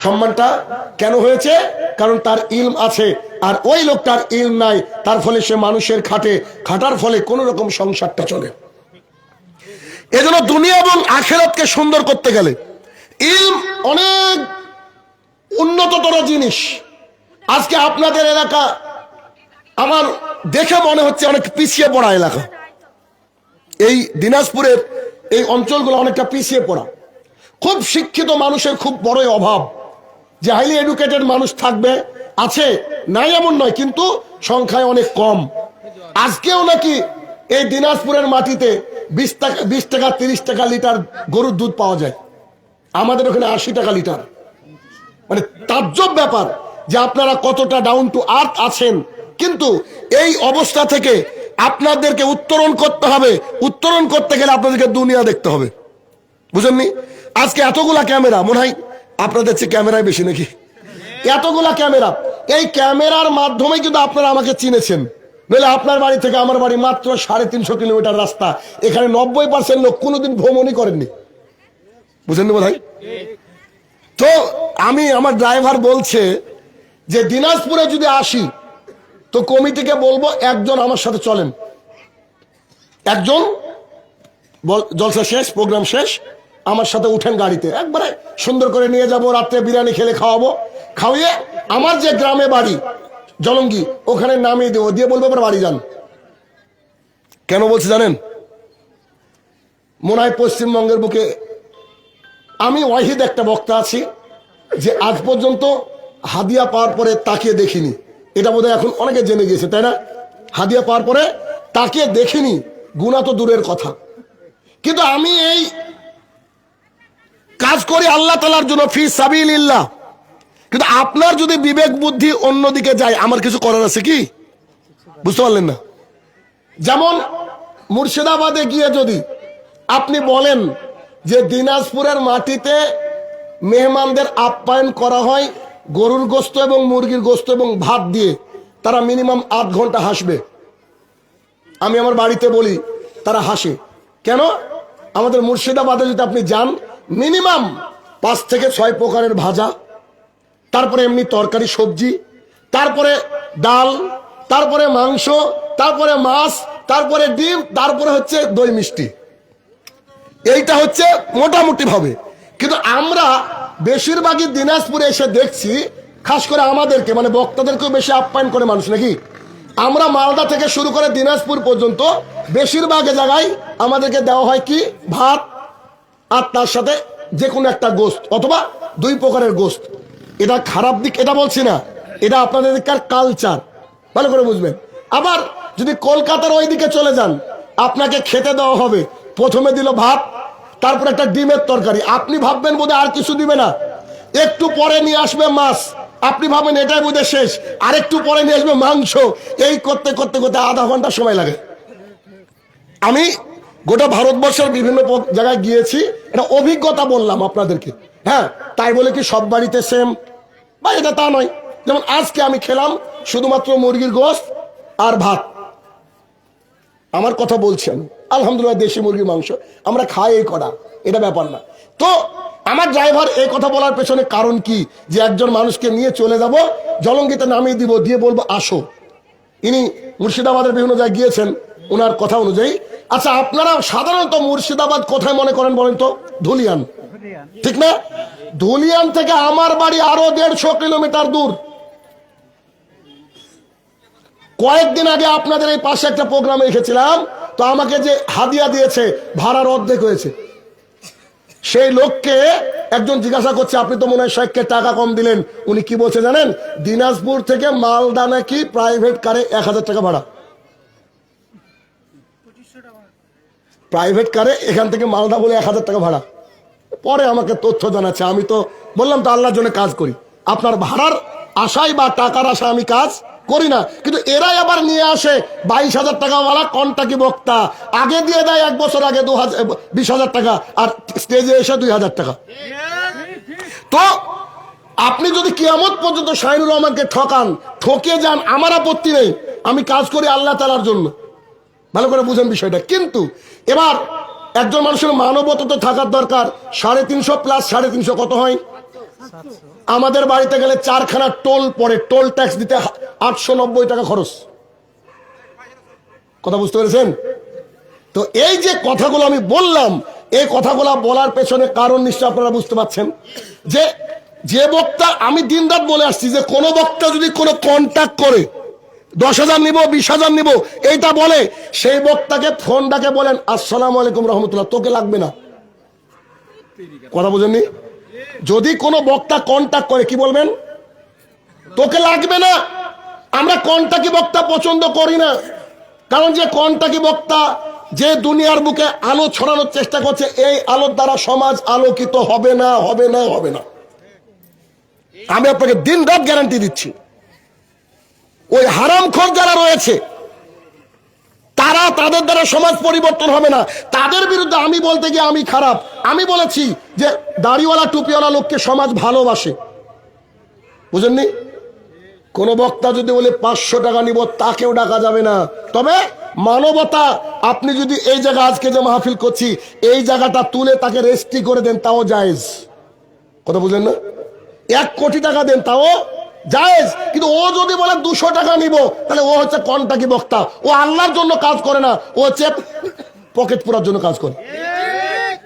সম্মানটা কেন হয়েছে? কারণ তার ইলম আছে, আর ওই লোকটার ইলম নাই, তার ফলে সে মানুষের খাটার ফলে কোন রকম সংসারটা চলে। এজন্য দুনিয়া এবং আখিরাতকে সুন্দর করতে গেলে ইলম অনেক উন্নততর জিনিস। আজকে আপনাদের এলাকা আমার দেখে মনে হচ্ছে অনেক পিছিয়ে পড়া এলাকা। এই দিনাজপুরের এই অঞ্চলগুলো অনেকটা পিছিয়ে পড়া, খুব শিক্ষিত মানুষের খুব বড়ই অভাব। যে হাইলি এডুকেটেড মানুষ থাকবে আছে, নাই এমন নয়, কিন্তু সংখ্যায় অনেক কম। আজকেও নাকি এই দিনাজপুরের মাটিতে 20 টাকা 30 টাকা লিটার গরুর দুধ পাওয়া যায়, আমাদের ওখানে 80 টাকা লিটার। মানে তাজ্জব ব্যাপার যে আপনারা কতটা ডাউন টু আর্থ আছেন। কিন্তু এই অবস্থা থেকে আপনাদেরকে উত্তরণ করতে হবে। উত্তরণ করতে গেলে আপনাদেরকে দুনিয়া দেখতে হবে, বুঝেননি? আজকে এতগুলা ক্যামেরা, মনে হয় আপনাদের চেয়ে ক্যামেরায় বেশি নাকি? এতগুলা ক্যামেরা, এই ক্যামেরার মাধ্যমে কিন্তু আপনারা আমাকে চিনেছেন। নইলে আপনার বাড়ি থেকে আমার বাড়ি মাত্র 350 কিলোমিটার রাস্তা। এখানে 90% লোক কোনোদিন ভ্রমণই করেননি, বুঝেননি বোধ হয়? তো আমার ড্রাইভার বলছে যে দিনাজপুরে যদি আসি তো কমিটিকে বলবো একজন আমার সাথে চলেন, একজন জলসা শেষ, প্রোগ্রাম শেষ, আমার সাথে উঠেন গাড়িতে, একবারে সুন্দর করে নিয়ে যাব, রাত্রে বিরিয়ানি খেলে খাওয়াবো, খাওয়িয়ে আমার যে গ্রামে বাড়ি জলঙ্গি ওখানে নামিয়ে দেবো, দিয়ে বলবো এবার বাড়ি যান। কেন বলছি জানেন? মনে হয় পশ্চিমবঙ্গের বুকে আমি ওয়াহিদ একটা বক্তা আছি যে আজ পর্যন্ত হাদিয়া পাওয়ার পরে তাকিয়ে দেখিনি। এটা বোধহয় এখন অনেকে জেনে গিয়েছে, তাই না? হাদিয়া পাওয়ার পরে তাকিয়ে দেখিনি, গুনাহ তো দূরের কথা। কিন্তু আমি এই কাজ করি আল্লাহ তাআলার জন্য, ফি সাবিলিল্লাহ। কিন্তু আপনার যদি বিবেক বুদ্ধি অন্যদিকে যায়, আমার কিছু করার আছে কি? বুঝতে পারলেন না? যেমন মুর্শিদাবাদে গিয়ে যদি আপনি বলেন যে দিনাজপুরের মাটিতে মেহমানদের আপ্যায়ন করা হয় গরুর গোস্ত এবং মুরগির গোস্ত এবং ভাত দিয়ে, তারা মিনিমাম 8 ঘন্টা হাসবে। আমি আমার বাড়িতে বলি, তারা হাসে কেন? আমাদের মুর্শিদাবাদে যদি আপনি যান, মিনিমাম 5 থেকে 6 প্রকারের ভাজা, তারপরে এমনি তরকারি সবজি, তারপরে ডাল, তারপরে মাংস, তারপরে মাছ, তারপরে ডিম, তারপরে হচ্ছে দই মিষ্টি। এইটা হচ্ছে মোটামুটি ভাবে। কিন্তু আমরা বেশিরভাগই দিনাজপুরে এসে দেখছি, খাস করে আমাদেরকে মানে বক্তাদেরকেও বেশি আপ্যায়ন করে মানুষ নাকি। আমরা মালদা থেকে শুরু করে দিনাজপুর পর্যন্ত বেশিরভাগ জায়গায় আমাদেরকে দেওয়া হয় কি? ভাত, আর তার সাথে যে কোনো একটা গোস্ত অথবা 2 প্রকারের গোস্ত। এটা খারাপ দিক এটা বলছি না, এটা আপনাদের কালচার, ভালো করে বুঝবেন। আবার যদি কলকাতার ওই দিকে চলে যান, আপনাকে খেতে দেওয়া হবে, প্রথমে দিল ভাত, তারপর একটা ডিমের তরকারি। আপনি ভাববেন বোধহয় আর কিছু দিবে না, একটু পরে নিয়ে আসবে মাছ, আপনি ভাবেন এটাই বোধহয় শেষ, আর একটু পরে নিয়ে আসবে মাংস। এই করতে করতে করতে আধা ঘন্টা সময় লাগে। আমি গোটা ভারতবর্ষের বিভিন্ন জায়গায় গিয়েছি, এটা অভিজ্ঞতা বললাম আপনাদেরকে। হ্যাঁ, তাই বলে কি সব বাড়িতে সেম বা এটা তা নয়। যেমন আজকে আমি খেলাম শুধুমাত্র মুরগির গোশত আর ভাত, আমার কথা বলছেন, আলহামদুলিল্লাহ দেশি মুরগির মাংস আমরা খাই, এই করা এটা ব্যাপার না। তো আমার ড্রাইভার এই কথা বলার পেছনে কারণ কি? যে একজন মানুষকে নিয়ে চলে যাব, জলঙ্গিতে নামিয়ে দিব, দিয়ে বলবো আসো। ইনি মুর্শিদাবাদের বিভিন্ন জায়গায় গিয়েছেন, ওনার কথা অনুযায়ী। আচ্ছা, আপনারা সাধারণত মুর্শিদাবাদ কোথায় মনে করেন বলেন তো? ধুলিয়ান, ঠিক না? ধুলিয়ান থেকে আমার বাড়ি আরো 150 কিলোমিটার দূর। কয়েকদিন আগে আপনাদের এই পাশে একটা প্রোগ্রামে এসেছিলাম, তো আমাকে যে হাদিয়া দিয়েছে ভাড়ার অর্ধেক হয়েছে। সেই লোককে একজন জিজ্ঞাসা করছে, আপনি তো মনে হয় শেখকে টাকা কম দিলেন। উনি কি বলছে জানেন? দিনাজপুর থেকে মালদা নাকি প্রাইভেট কারে 1000 টাকা ভাড়া, প্রাইভেট কারে এখান থেকে মালদা বলে 1000 টাকা ভাড়া। পরে আমাকে তথ্য জানাচ্ছে। আমি তো বললাম তো আল্লাহর জন্য কাজ করি, আপনার ভাড়ার আশায় বা টাকার আশা আমি কাজ করি না। কিন্তু এরাই আবার নিয়ে আসে 22,000 টাকা ওয়ালা কন্টাকি বক্তা, আগে দিয়ে দেয় 1 বছর আগে 20,000 টাকা, আর স্টেজে এসে 2,000 টাকা। তো আপনি যদি কিয়ামত পর্যন্ত শাহিনুর রহমানকে ঠকে যান, আমার আপত্তি নেই, আমি কাজ করি আল্লাহ তাআলার জন্য, ভালো করে বুঝেন বিষয়টা। কিন্তু এবার একজন মানুষের মানবতা তো থাকার দরকার। 350 প্লাস 350 কত হয়? আমাদের বাড়িতে গেলে 4খানা টোল পড়ে, টোল ট্যাক্স দিতে 890 টাকা খরচ। কথা বুঝতে পেরেছেন? তো এই যে কথাগুলো আমি বললাম, এই কথাগুলো বলার পেছনে কারণ নিশ্চয় আপনারা বুঝতে পারছেন। যে বক্তা, আমি দিনরাত বলে আসছি যে কোন বক্তা যদি কোনো কন্ট্যাক্ট করে 10,000 নিব, 20,000 নিব এইটা বলে, সেই বক্তাকে ফোন ডাকে বলেন আসসালামু আলাইকুম রহমতুল্লাহ, তোকে লাগবে না। কথা বুঝেননি? যদি কোনো বক্তা কন্ট্যাক্ট করে কি বলবেন? তোকে লাগবে না। আমরা কন্ট্যাক্টি বক্তা পছন্দ করি না, কারণ যে কন্ট্যাক্টি বক্তা যে দুনিয়ার বুকে আলো ছড়ানোর চেষ্টা করছে, এই আলোর দ্বারা সমাজ আলোকিত হবে না, হবে না, হবে না। আমি আপনাকে দিন রাত গ্যারান্টি দিচ্ছি। ওই হারামখোর যারা রয়েছে তারা, তাদের দ্বারা সমাজ পরিবর্তন হবে না। তাদের বিরুদ্ধে আমি বলতে গিয়ে আমি খারাপ। আমি বলেছি যে দাড়িওয়ালা টুপিওয়ালা লোককে সমাজ ভালোবাসে, বুঝেননি? কোন বক্তা যদি বলে 500 টাকা নিব, তাকেও ডাকা যাবে না। তবে মানবতা, আপনি যদি এই জায়গা আজকে যে মাহফিল করছি এই জায়গাটা তুলে তাকে রেজিস্ট্রি করে দেন, তাও জায়েজ। কথা বুঝলেন না? 1 কোটি টাকা দেন, তাও জায়েজ। কিন্তু ও যদি বলে 200 টাকা নিব, তাহলে ও হচ্ছে কন্ট্যাক্টি বক্তা। ও আল্লাহর জন্য কাজ করে না, ও হচ্ছে পকেট পুরার জন্য কাজ করে।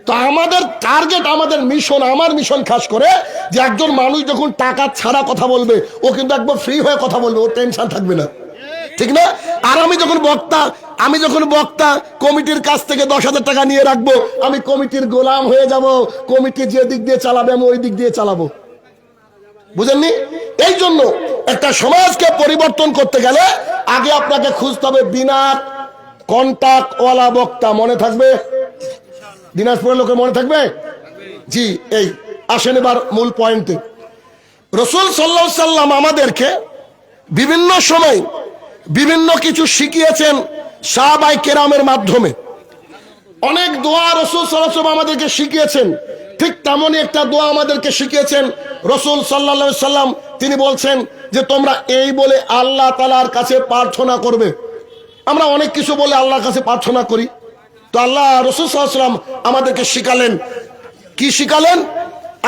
তো আমাদের টার্গেট, আমাদের মিশন, আমার মিশন খাস করে যে একজন মানুষ যখন টাকা ছাড়া কথা বলবে, ও কিন্তু একবার ফ্রি হয়ে কথা বলবে, ও টেনশন থাকবে না, ঠিক না? আর আমি যখন বক্তা কমিটির কাছ থেকে 10,000 টাকা নিয়ে রাখবো, আমি কমিটির গোলাম হয়ে যাব। কমিটি যে দিক দিয়ে চালাবে আমি ওই দিক দিয়ে চালাবো, বুঝেননি? এই জন্য একটা সমাজকে পরিবর্তন করতে গেলে আগে আপনাকে খুঁজতে হবে বিনা কন্টাক্ট ওয়ালা বক্তা। মনে থাকবে? দিনাজপুরের লোকের মনে থাকবে? জি। এই আসেন এবার মূল পয়েন্টে। রাসূল সাল্লাল্লাহু আলাইহি সাল্লাম আমাদেরকে বিভিন্ন সময় বিভিন্ন কিছু শিখিয়েছেন সাহাবায়ে কেরামের মাধ্যমে। অনেক দোয়া রাসূল সাল্লাল্লাহু আলাইহি ওয়াসাল্লাম আমাদেরকে শিখিয়েছেন। ঠিক তেমনই একটা দোয়া আমাদেরকে শিখিয়েছেন রাসূল সাল্লাল্লাহু আলাইহি সাল্লাম। তিনি বলছেন যে তোমরা এই বলে আল্লাহ তাআলার কাছে প্রার্থনা করবে। আমরা অনেক কিছু বলে আল্লাহর কাছে প্রার্থনা করি, তো আল্লাহ রাসূল সাল্লাল্লাহু আলাইহি ওয়াসাল্লাম আমাদেরকে শিখালেন। কি শিখালেন?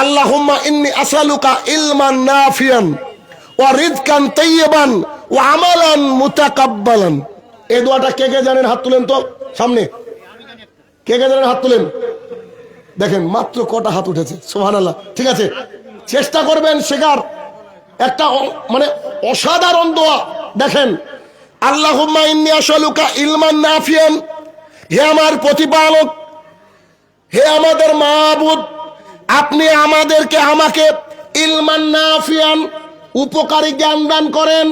আল্লাহুম্মা ইন্নী আসআলুকা ইলমান নাফিয়ান ওয়া রিজকান তাইয়্যিবান ওয়া আমালান মুতাকাব্বালান। এই দোয়াটা কে কে জানেন? হাত তুলেন তো সামনে। কে কে জানেন? হাত তুলেন। দেখেন মাত্র কটা হাত উঠেছে, সুবহানাল্লাহ। ঠিক আছে, চেষ্টা করবেন শেখার। একটা মানে অসাধারণ দোয়া। দেখেন, আল্লাহুম্মা ইন্নী আসআলুকা ইলমান নাফিয়ান, হে আমার প্রতিপালক, হে আমাদের মাবুদ, আপনি আমাকে ইলমান নাফিয়ান, উপকারী জ্ঞান দান করেন।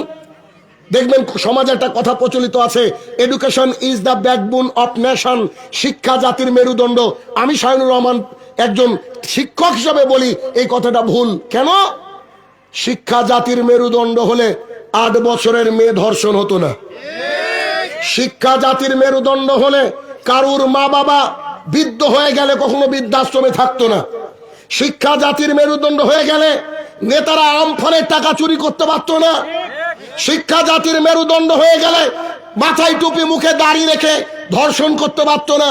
দেখবেন সমাজে একটা কথা প্রচলিত আছে, education is the backbone of nation. শিক্ষা জাতির মেরুদণ্ড। আমি শাহিনুর রহমান একজন শিক্ষক হিসাবে বলি এই কথাটা ভুল। কেন? শিক্ষা জাতির মেরুদণ্ড হলে 8 বছরের মেয়ে ধর্ষণ হতো না। শিক্ষা জাতির মেরুদণ্ড হলে কারুর মা বাবা বৃদ্ধ হয়ে গেলে কখনো বৃদ্ধাশ্রমে থাকতো না। শিক্ষা জাতির মেরুদণ্ড হয়ে গেলে নেতারা আমফানের টাকা চুরি করতে পারতো না। শিক্ষা জাতির মেরুদণ্ড হয়ে গেলে মাথায় টুপি মুখে দাড়ি রেখে ধর্ষণ করতে পারতো না।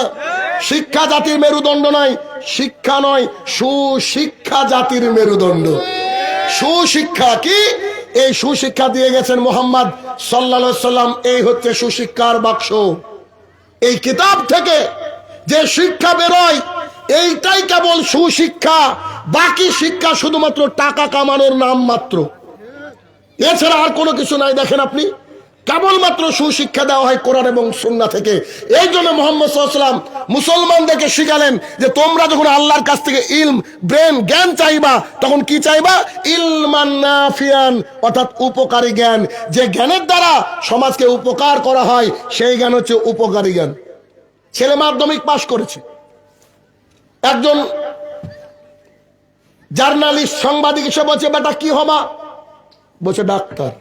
শিক্ষা জাতির মেরুদণ্ড নয়, শিক্ষা নয়, সুশিক্ষা জাতির মেরুদণ্ড। সুশিক্ষা কি? এই সুশিক্ষা দিয়ে গেছেন মুহাম্মদ সাল্লাল্লাহু আলাইহি সাল্লাম। এই হচ্ছে সুশিক্ষার বাক্স। এই কিতাব থেকে যে শিক্ষা বেরোয় এইটাই কেবল সুশিক্ষা। বাকি শিক্ষা শুধুমাত্র টাকা কামানোর নাম মাত্র, এছাড়া আর কোনো কিছু নাই। দেখেন আপনি, কেবলমাত্র সুশিক্ষা দেওয়া হয় কোরআন এবং সুন্নাহ থেকে। এই জন্য মুহাম্মদ সাল্লাল্লাহু আলাইহি ওয়াসাল্লাম মুসলমানদেরকে শিখালেন যে তোমরা যখন আল্লাহর কাছ থেকে ইলম, ব্রেন, জ্ঞান চাইবা, তখন কি চাইবা? ইলমান নাফিয়ান, অর্থাৎ উপকারী জ্ঞান। যে জ্ঞানের দ্বারা সমাজকে উপকার করা হয় সেই জ্ঞান হচ্ছে উপকারী জ্ঞান। ছেলে মাধ্যমিক পাশ করেছে, একজন জার্নালিস্ট, সাংবাদিক এসে বলছে বেটা কি হবা? বলছে ডাক্তার।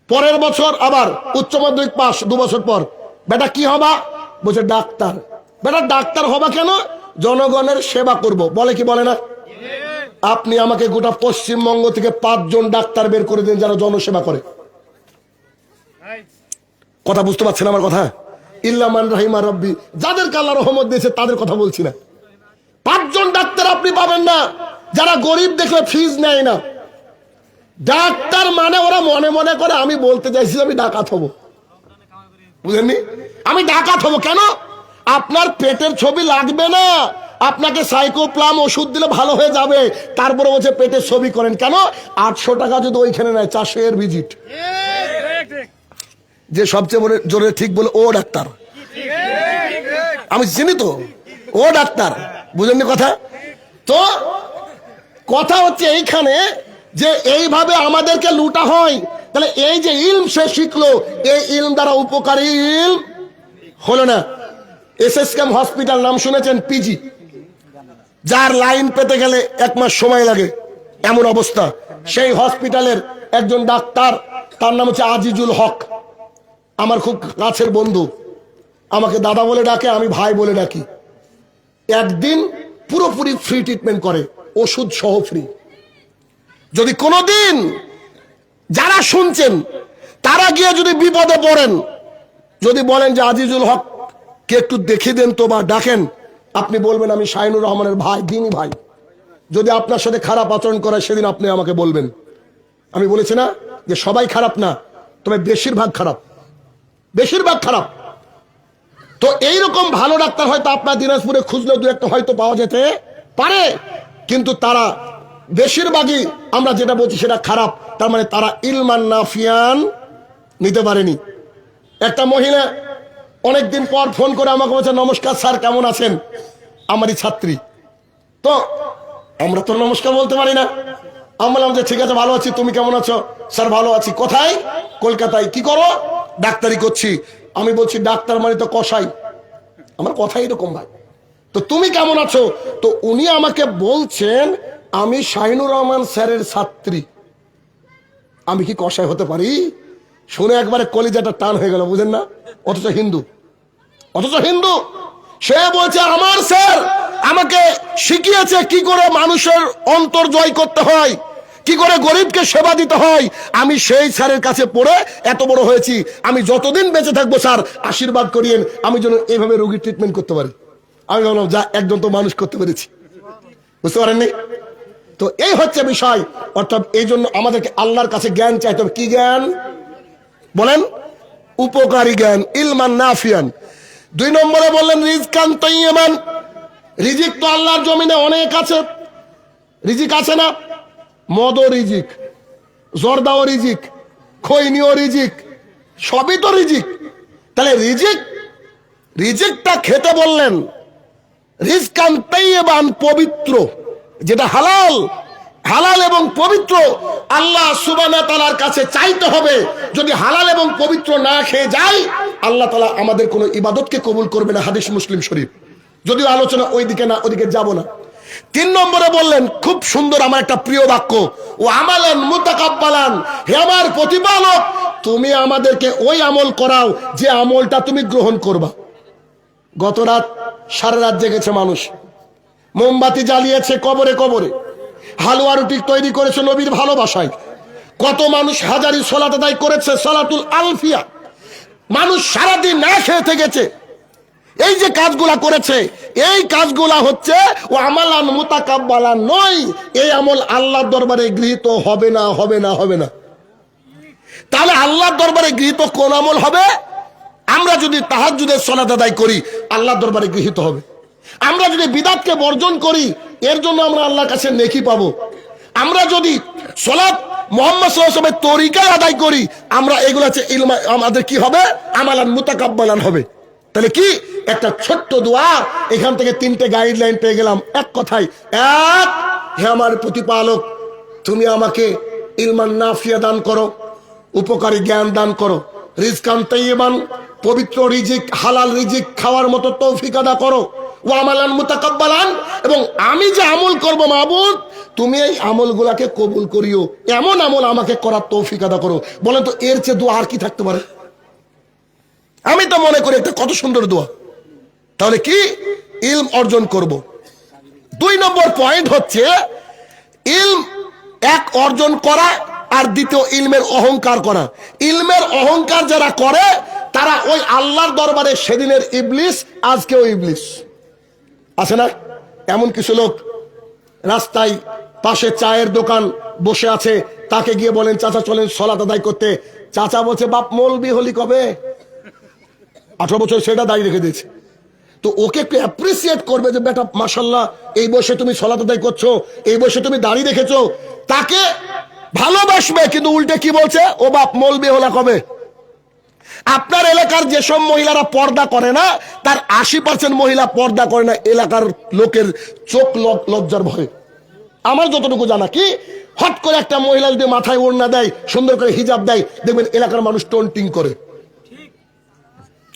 পরের বছর আবার উচ্চ মাধ্যমিক পাস, 2 বছর পর, বেটা কি হবা? বলছে ডাক্তার। বেটা ডাক্তার হবা কেন? জনগণের সেবা করব। বলে কি বলে না? আপনি আমাকে গোটা পশ্চিমবঙ্গ থেকে 5 জন ডাক্তার বের করে দিন যারা জনসেবা করে। কথা বুঝতে পারছেন আমার কথা? ইল্লা মান রাহিমা রাব্বি, যাদেরকে আল্লাহ রহমত দিয়েছে তাদের কথা বলছি না। 5 জন ডাক্তার আপনি পাবেন না। যারা গরিব দেখলে ফিজ নেয় না। ডাক্তার মানে ওরা মনে মনে করে আমি বলতে চাইছি আমি ডাকাত হব, বুঝেননি? আমি ডাকাত হব কেন? আপনার পেটের ছবি লাগবে না, আপনাকে সাইকোপ্লাম ওষুধ দিলে ভালো হয়ে যাবে, তারপরে বলছে পেটের ছবি করেন কেন? 800 টাকা যদি ওইখানে নেয় 400 এর ভিজিট। যে সবচেয়ে জোরে ঠিক বলে ও ডাক্তার, আমি চিনি তো, ও ডাক্তার, বুঝেননি কথা? তো কথা হচ্ছে এইখানে যে এইভাবে আমাদেরকে লুটা হয়। তাহলে এই যে ইলম সে শিখলো, এই ইলম দ্বারা উপকারী ইলম হলো না। এসএসকেএম হসপিটাল নাম শুনেছেন? পিজি, যার লাইন পেতে গেলে 1 মাস সময় লাগে, এমন অবস্থা। সেই হসপিটালের একজন ডাক্তার, তার নাম হচ্ছে আজিজুল হক, আমার খুব কাছের বন্ধু, আমাকে দাদা বলে ডাকে, আমি ভাই বলে ডাকি। একদিন পুরোপুরি ফ্রি ট্রিটমেন্ট করে, ওষুধ সহ ফ্রি। যদি কোনোদিন যারা শুনছেন তারা গিয়ে যদি বিপদে পড়েন, যদি বলেন যে আজিজুল হক কে একটু দেখে দেন তো বা ডাকেন, আপনি বলবেন আমি শাহিনুর রহমানের ভাই, দিনী ভাই। যদি আপনার সাথে খারাপ আচরণ করে সেদিন আপনি আমাকে বলবেন। আমি বলেছি না যে সবাই খারাপ না, তবে বেশিরভাগ খারাপ, বেশিরভাগ খারাপ। তো এইরকম ভালো ডাক্তার হয়তো আপনার দিনাজপুরে খুঁজলেও 2-1টা হয়তো পাওয়া যেতে পারে, কিন্তু তারা বেশিরভাগই আমরা যেটা বলছি সেটা খারাপ। তার মানে তারা ইলমান নাফিয়ান নিতে পারেনি। একটা মহিলা অনেকদিন পর ফোন করে আমাকে বলছে, নমস্কার স্যার, কেমন আছেন? আমারই ছাত্রী। তো আমরা তো নমস্কার বলতে পারি না। আমি বললাম যে ঠিক আছে, ভালো আছি, তুমি কেমন আছো? স্যার ভালো আছি। কোথায়? কলকাতায়। কি করো? ডাক্তারি করছি। আমি বলছি ডাক্তার মানে তো কসাই, আমার কথা এরকম ভাই। তো তুমি কেমন আছো? তো উনি আমাকে বলছেন আমি শাহিনুর রহমান স্যারের ছাত্রী। আমি কি কসাই হতে পারি? শুনে একবারে কলিজাটা টান হয়ে গেল, বুঝেন না? অথচ হিন্দু, অথচ হিন্দু। সে বলছে আমার স্যার আমাকে শিখিয়েছে কি করে মানুষের অন্তর জয় করতে হয়, কি করে গরিবকে সেবা দিতে হয়। আমি সেই স্যারের কাছে পড়ে এত বড় হয়েছি। আমি যতদিন বেঁচে থাকবো স্যার আশীর্বাদ করিয়েন, আমি যেন এইভাবে রোগীর ট্রিটমেন্ট করতে পারি। আমি বললাম যা, একজন তো মানুষ করতে পেরেছি, বুঝতে পারেননি? তো এই হচ্ছে বিষয়। অর্থাৎ এই জন্য আমাদেরকে আল্লাহর কাছে জ্ঞান চাইতে হবে। কি জ্ঞান বলেন? উপকারী জ্ঞান, ইলমান নাফিয়ান। 2 নম্বরে বললেন রিজকান তাইয়িবান। রিজিক তো আল্লাহর জমিনে অনেক আছে, রিজিক আছে না? মদও রিজিক, জর্দাও রিজিক, খৈনিও রিজিক, সবই তো রিজিক। তাহলে রিজিক, রিজিকটা খেতে বললেন রিজকান তাইয়িবান, পবিত্র, যেটা হালাল, হালাল এবং পবিত্র আল্লাহ সুবহানাহু ওয়া তাআলার কাছে চাইতে হবে। যদি হালাল এবং পবিত্র না খেয়ে যাই, আল্লাহ তাআলা আমাদের কোনো ইবাদতকে কবুল করবে না। হাদিস মুসলিম শরীফ। যদিও আলোচনা ওইদিকে না, ওইদিকে যাব না। 3 নম্বরে বললেন খুব সুন্দর, আমার একটা প্রিয় বাক্য, ও আমালান মুতাকাব্বালান। হে আমার প্রতিপালক, তুমি আমাদেরকে ওই আমল করাও যে আমলটা তুমি গ্রহণ করবা। গত রাত সারা রাত জেগেছে মানুষ, মোমবাতি জ্বালিয়েছে কবরে কবরে, হালুয়া রুটি তৈরি করেছে নবীর ভালোবাসায়। কত মানুষ হাজারি সালাত আদায় করেছে, সালাতুল আলফিয়া। মানুষ সারাদিন না খেয়ে থেকেছে। এই যে কাজগুলা করেছে, এই কাজগুলা হচ্ছে ও আমালান মুতাকাব্বালান নয়। এই আমল আল্লাহর দরবারে গৃহীত হবে না, হবে না, হবে না। তাহলে আল্লাহর দরবারে গৃহীত কোন আমল হবে? আমরা যদি তাহাজ্জুদের সালাত আদায় করি, আল্লাহর দরবারে গৃহীত হবে। আমরা যদি বিদআতকে বর্জন করি, এর জন্য আমরা আল্লাহর কাছে নেকি পাবো। আমরা যদি সালাত মুহাম্মদ সাল্লাল্লাহু আলাইহি ওয়াসাল্লামের তরিকায় আদায় করি, আমরা এগুলো হচ্ছে ইলমা, আমাদের কি হবে? আমালান মুতাকাব্বালান হবে। তাহলে কি একটা ছোট্ট দোয়া, এখান থেকে 3টে গাইডলাইন পেয়ে গেলাম এক কথায়। এক, হে আমার প্রতিপালক, তুমি আমাকে ইলমান নাফিয়া দান করো, উপকারী জ্ঞান দান করো। রিজকান তাইয়িবান, পবিত্র রিজিক, হালাল রিজিক খাওয়ার মতো তৌফিক আদা করো। ওয়া আমালান মুতাকাব্বালান, এবং আমি যে আমল করব মাবুদ, তুমি এই আমলগুলাকে কবুল করিও, এমন আমল আমাকে করার তৌফিক আদা করো। বলেন তো এর চেয়ে দোয়া আর কি থাকতে পারে? আমি তো মনে করি একটা কত সুন্দর দোয়া। তাহলে কি ইলম অর্জন করব। 2 নম্বর পয়েন্ট হচ্ছে ইলম এক অর্জন করা, আর দ্বিতীয় ইলমের অহংকার করা। ইলমের অহংকার যারা করে তারা ওই আল্লাহর দরবারে সেদিনের ইবলিস, আজকেও ইবলিস আছে না? এমন কিছু লোক রাস্তায় পাশে চায়ের দোকান বসে আছে, তাকে গিয়ে বলেন চাচা চলেন সালাত আদায় করতে। চাচা বলছে বাপ মৌলবি হলি কবে, 18 বছর সেটা দাঁড়িয়ে রেখে দিয়েছে। তো ওকে একটু অ্যাপ্রিসিয়েট করবে যে বেটা মাশাল্লাহ এই বয়সে তুমি সালাত আদায় করছো, এই বয়সে তুমি দাঁড়িয়ে রেখেছো, তাকে ভালোবাসবে। কিন্তু উল্টে কি বলছে, ও বাপ মৌলবি হলা কবে। আপনার এলাকার যেসব মহিলারা পর্দা করে না, তার 80% মহিলা পর্দা করে না এলাকার লোকের চোখ লজ্জার ভয়ে। আমার যতটুকু জানা কি, হট করে একটা মহিলা যদি মাথায় ওড়না দেয়, সুন্দর করে হিজাব দেয়, দেখবেন এলাকার মানুষ টোনটিং করে।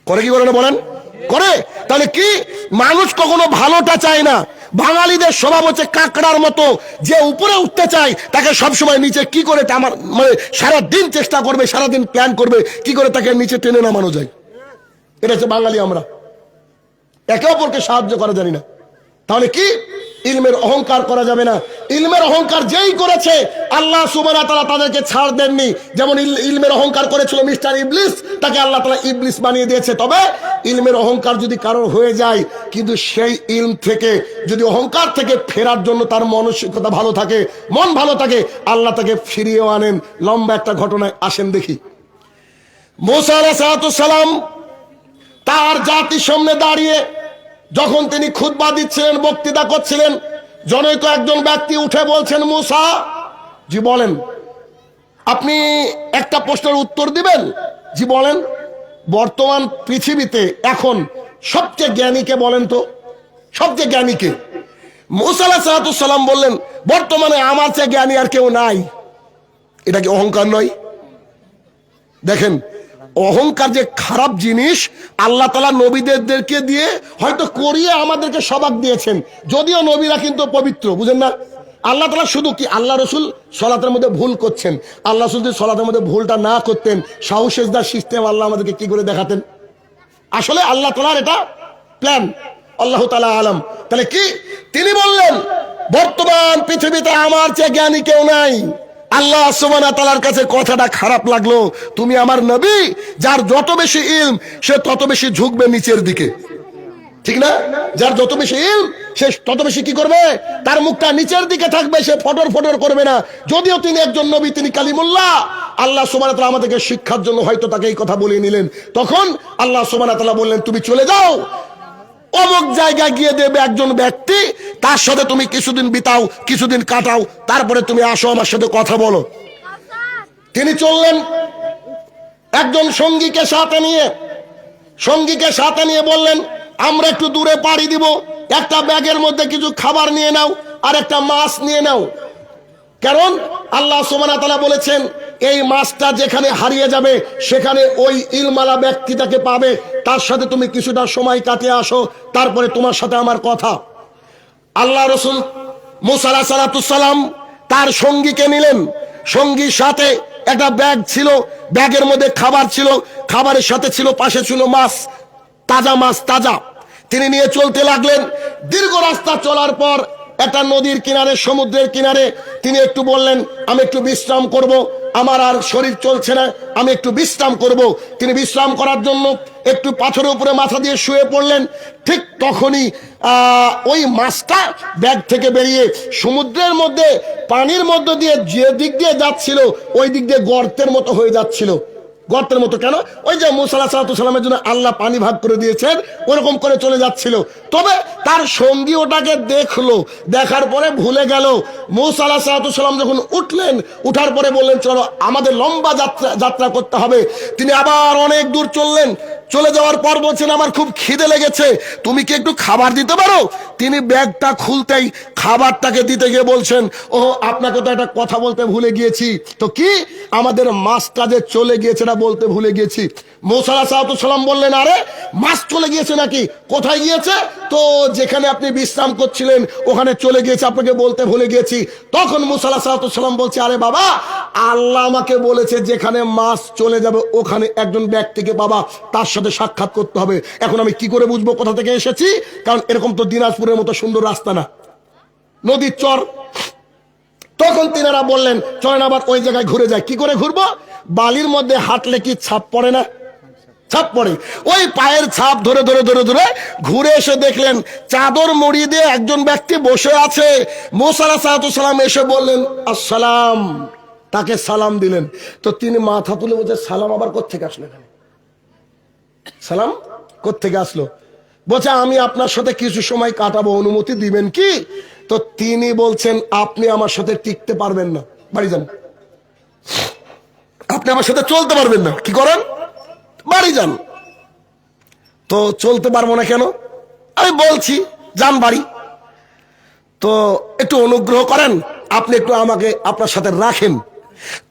করে কি করে না বলেন, করে। তাহলে কি মানুষ কখনো ভালোটা চায় না। বাঙালিদের স্বভাব হচ্ছে কাকড়ার মতো, যে উপরে উঠতে চায় তাকে সবসময় নিচে কি করে, আমার মানে সারাদিন চেষ্টা করবে, সারাদিন প্ল্যান করবে কি করে তাকে নিচে টেনে নামানো যায়। এটা হচ্ছে বাঙালি। আমরা একে অপরকে সাহায্য করা জানি না। তাহলে কি ইলমের অহংকার করা যাবে না। ইলমের অহংকার যেই করেছে আল্লাহ সুবহানাহু ওয়া তাআলা তাদেরকে ছাড় দেননি। যেমন ইলমের অহংকার করেছিল মিস্টার ইবলিস, তাকে আল্লাহ তাআলা ইবলিস বানিয়ে দিয়েছে। তবে ইলমের অহংকার যদি কারোর হয়ে যায়, কিন্তু সেই ইলম থেকে যদি অহংকার থেকে ফেরার জন্য তার মানসিকতা ভালো থাকে, মন ভালো থাকে, আল্লাহ তাকে ফিরিয়েও আনেন। লম্বা একটা ঘটনায় আসেন দেখি। মুসা আলাইহিস সালাম তার জাতির সামনে দাঁড়িয়ে যখন তিনি খুতবা দিচ্ছিলেন, বক্তৃতা করছিলেন, জনৈক একজন ব্যক্তি উঠে বলছেন, মুসা জি বলেন, আপনি একটা প্রশ্নের উত্তর দিবেন। জি বলেন। বর্তমান পৃথিবীতে এখন সবচেয়ে জ্ঞানীকে বলেন তো, সবচেয়ে জ্ঞানীকে? মুসা আলাইহিস সালাম বললেন, বর্তমানে আমার চেয়ে জ্ঞানী আর কেউ নাই। এটা কি অহংকার নয়? দেখেন অহংকার যে খারাপ জিনিস, আল্লাহ তাআলা নবীদেরকে দিয়ে হয়তো করিয়ে আমাদেরকে সবাক দিয়েছেন, যদিও নবীরা কিন্তু পবিত্র, বুঝেন না। আল্লাহ তাআলা শুধু কি, আল্লাহ রসুল সালাতের মধ্যে ভুল করছেন, আল্লাহ রসুল যদি সালাতের মধ্যে ভুলটা না করতেন, সাহু সেজদার সিস্টেম আল্লাহ আমাদেরকে কি করে দেখাতেন? আসলে আল্লাহ তাআলার এটা প্ল্যান, আল্লাহ তাআলা আলাম। তাহলে কি তিনি বললেন, বর্তমান পৃথিবীতে আমার চেয়ে জ্ঞানী কেউ নাই। আল্লাহ সুবহানাহু ওয়া তাআলার কাছে কথাটা খারাপ লাগলো। তুমি আমার নবী, যার যত বেশি ইলম সে তত বেশি ঝুঁকবে নিচের দিকে, ঠিক না? যার যত বেশি ইলম সে তত বেশি কি করবে, তার মুখটা নিচের দিকে থাকবে, সে ফটর ফটর করবে না। যদিও তিনি একজন নবী, তিনি কালিমুল্লাহ। আল্লাহ সুবহানাহু ওয়া তাআলা আমাদেরকে শিক্ষার জন্য হয়তো তাকে এই কথা বলে নিলেন। তখন আল্লাহ সুবহানাহু ওয়া তাআলা বললেন, তুমি চলে যাও, অমুক জায়গায় গিয়ে দেবে একজন ব্যক্তি, তার সাথে তুমি কিছুদিন বিতাও, কিছুদিন কাটাও, তারপরে তুমি আসো আমার সাথে কথা বলো। তিনি চললেন একজন সঙ্গীকে সাথে নিয়ে বললেন, আমরা একটু দূরে পাড়ি দিব, একটা ব্যাগের মধ্যে কিছু খাবার নিয়ে নাও আর একটা মাছ নিয়ে নাও। কারণ আল্লাহ সুবহানাহু ওয়া তাআলা বলেছেন, এই মাছটা যেখানে হারিয়ে যাবে সেখানে ওই ইলমালা ব্যক্তিটাকে পাবে, তার সাথে তুমি কিছুটা সময় কাটিয়ে আসো, তারপরে তোমার সাথে আমার কথা। আল্লাহ রসুল মুসা আলাইহিস সালাম তার সঙ্গীকে নিলেন। সঙ্গীর সাথে একটা ব্যাগ ছিল, ব্যাগের মধ্যে খাবার ছিল, খাবারের সাথে ছিল, পাশে ছিল মাছ, তাজা মাছ, তাজা। তিনি নিয়ে চলতে লাগলেন। দীর্ঘ রাস্তা চলার পর একটা নদীর কিনারে, সমুদ্রের কিনারে তিনি একটু বললেন, আমি একটু বিশ্রাম করব, আমার আর শরীর চলছে না, আমি একটু বিশ্রাম করব। তিনি বিশ্রাম করার জন্য একটু পাথরের উপরে মাথা দিয়ে শুয়ে পড়লেন। ঠিক তখনই ওই মাছটা ব্যাগ থেকে বেরিয়ে সমুদ্রের মধ্যে, পানির মধ্যে দিয়ে যে দিক দিয়ে যাচ্ছিল, ওই দিক দিয়ে গর্তের মতো হয়ে যাচ্ছিল। গর্তের মতো কেন? ওই যে মুসা আলাইহিস সালামের জন্য আল্লাহ পানি ভাগ করে দিয়েছেন, ওরকম করে চলে যাচ্ছিল। তবে তার সঙ্গী ওটাকে দেখলো, দেখার পরে ভুলে গেল। মুসা আলাইহিস সালাম যখন উঠলেন, উঠার পরে বললেন, চলো আমাদের লম্বা যাত্রা করতে হবে। তিনি আবার অনেক দূর চললেন। চলে যাওয়ার পর বলছেন, আমার খুব খিদে লেগেছে, তুমি কি একটু খাবার দিতে পারো? তিনি ব্যাগটা খুলতেই খাবারটাকে দিতে গিয়ে বলছেন, ও আপনাকে তো একটা কথা বলতে ভুলে গিয়েছি। তো কি? আমাদের মাছটা যে চলে গিয়েছে না বলতে ভুলে গেছি। মুসা আলাইহিস সালাম বললেন, আরে মাছ চলে গিয়েছে নাকি? কোথায় গিয়েছে? তো যেখানে আপনি বিশ্রাম করছিলেন ওখানে চলে গিয়েছে, আপনাকে বলতে ভুলে গিয়েছি। তখন মুসা আলাইহিস সালাম বলছে, আরে বাবা, আল্লাহ আমাকে বলেছে যেখানে মাছ চলে যাবে ওখানে একজন ব্যক্তিকে বাবা তার সাথে সাক্ষাৎ করতে হবে। এখন আমি কি করে বুঝবো কোথা থেকে এসেছি? কারণ এরকম তো দিনাজপুরের মতো সুন্দর রাস্তা না, নদীর চর। তখন তিনারা বললেন, চলেন আবার ওই জায়গায় ঘুরে যায়। কি করে ঘুরবো? বালির মধ্যে হাঁটলে কি ছাপ পড়ে না? ছাপ পড়ে। ওই পায়ের ছাপ ধরে ধরে ধরে ধরে ঘুরে এসে দেখলেন চাদর মুড়ি দিয়ে একজন ব্যক্তি বসে আছে। মুসা আলাইহিস সালাম এসে বললেন আসসালাম, তাকে সালাম দিলেন। তো তিনি মাথা তুলে বলছে সালাম আবার কোত্থেকে আসলো এখানে? সালাম কোত্থেকে আসলো? বলছে আমি আপনার সাথে কিছু সময় কাটাবো, অনুমতি দিবেন কি? তো তিনি বলছেন আপনি আমার সাথে টিকতে পারবেন না, বাড়ি যান। আপনি আমার সাথে চলতে পারবেন না, কি করেন? বাড়ি যান। তো চলতে পারবো না কেন? আমি বলছি যান বাড়ি। তো একটু অনুগ্রহ করেন, আপনি একটু আমাকে আপনার সাথে রাখেন।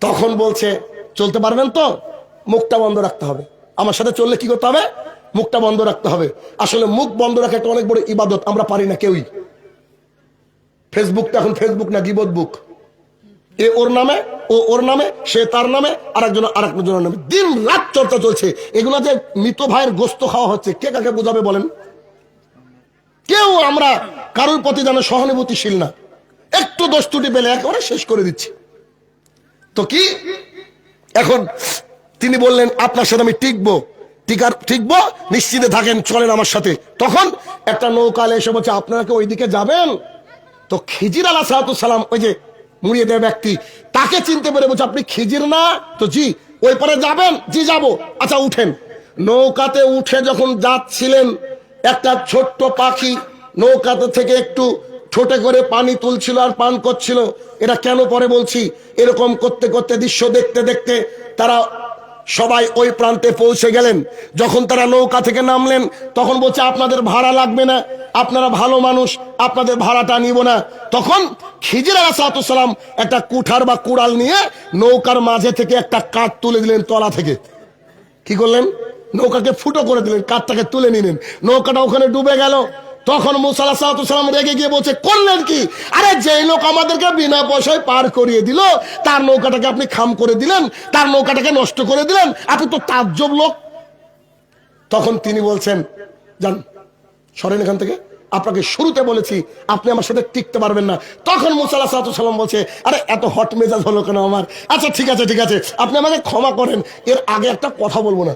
তখন বলছে চলতে পারবেন তো? মুখটা বন্ধ রাখতে হবে। আমার সাথে চললে কি করতে হবে? মুখটা বন্ধ রাখতে হবে। আসলে মুখ বন্ধ রাখা একটা অনেক বড় ইবাদত, আমরা পারি না কেউই। ফেসবুকটা এখন ফেসবুক না গীবত বুক। এ ওর নামে, ও ওর নামে, সে তার নামে, আরেকজনের নামে দিন রাত চর্চা চলছে। এগুলো যে মৃত ভাইয়ের গোস্ত খাওয়া হচ্ছে, কে কাকে বোঝাবে বলেন? কেউ আমরা কারোর প্রতি যেন সহানুভূতিশীল না। একটু দোষ ত্রুটি পেলে একেবারে শেষ করে দিচ্ছি। তো কি এখন তিনি বললেন আপনার সাথে আমি টিকবো, নিশ্চিন্তে থাকেন, চলেন আমার সাথে। তখন একটা নৌকা এসে বলছে আপনারা কি ওইদিকে যাবেন? তো খিজির আলাইহিস সালাম, ওই যে মুড়িয়ে দেয় ব্যক্তি, তাকে চিনতে পেরে বলছে আপনি খিজির না? তো জি। ওই পারে যাবেন? জি যাবো। আচ্ছা উঠেন। নৌকাতে উঠে যখন যাচ্ছিলেন, একটা ছোট্ট পাখি নৌকাতে থেকে একটু ঠোঁটে করে পানি তুলছিল আর পান করছিল। এটা কেন পরে বলছি, এরকম করতে করতে দৃশ্য দেখতে দেখতে তারা সবাই ওই প্রান্তে পৌঁছে গেলেন। যখন তারা নৌকা থেকে নামলেন তখন বলছে আপনাদের ভাড়া লাগবে না, আপনারা ভালো মানুষ, আপনাদের ভাড়াটা নিব না। তখন খিজির আলাইহিস সালাম একটা কুঠার বা কুড়াল নিয়ে নৌকার মাঝে থেকে একটা কাঠ তুলে দিলেন তলা থেকে। কি করলেন? নৌকাকে ফুটো করে দিলেন, কাঠটাকে তুলে নিলেন। নৌকাটা ওখানে ডুবে গেল। তখন মুসা আলাইহিস সালাম রেগে গিয়ে বলছে করলেন কি? আরে যেই লোক আমাদেরকে বিনা পয়সায় পার করিয়ে দিল, তার নৌকাটাকে আপনি খাম করে দিলেন, তার নৌকাটাকে নষ্ট করে দিলেন, আপনি তো তাজ্জব লোক। তখন তিনি বলছেন যান, সরেন এখান থেকে, আপনাকে শুরুতে বলেছি আপনি আমার সাথে টিকতে পারবেন না। তখন মুসা আলাইহিস সালাম বলছে আরে এত হট মেজাজ হলো কেন আমার? আচ্ছা ঠিক আছে ঠিক আছে, আপনি আমাকে ক্ষমা করেন, এর আগে একটা কথা বলবো না,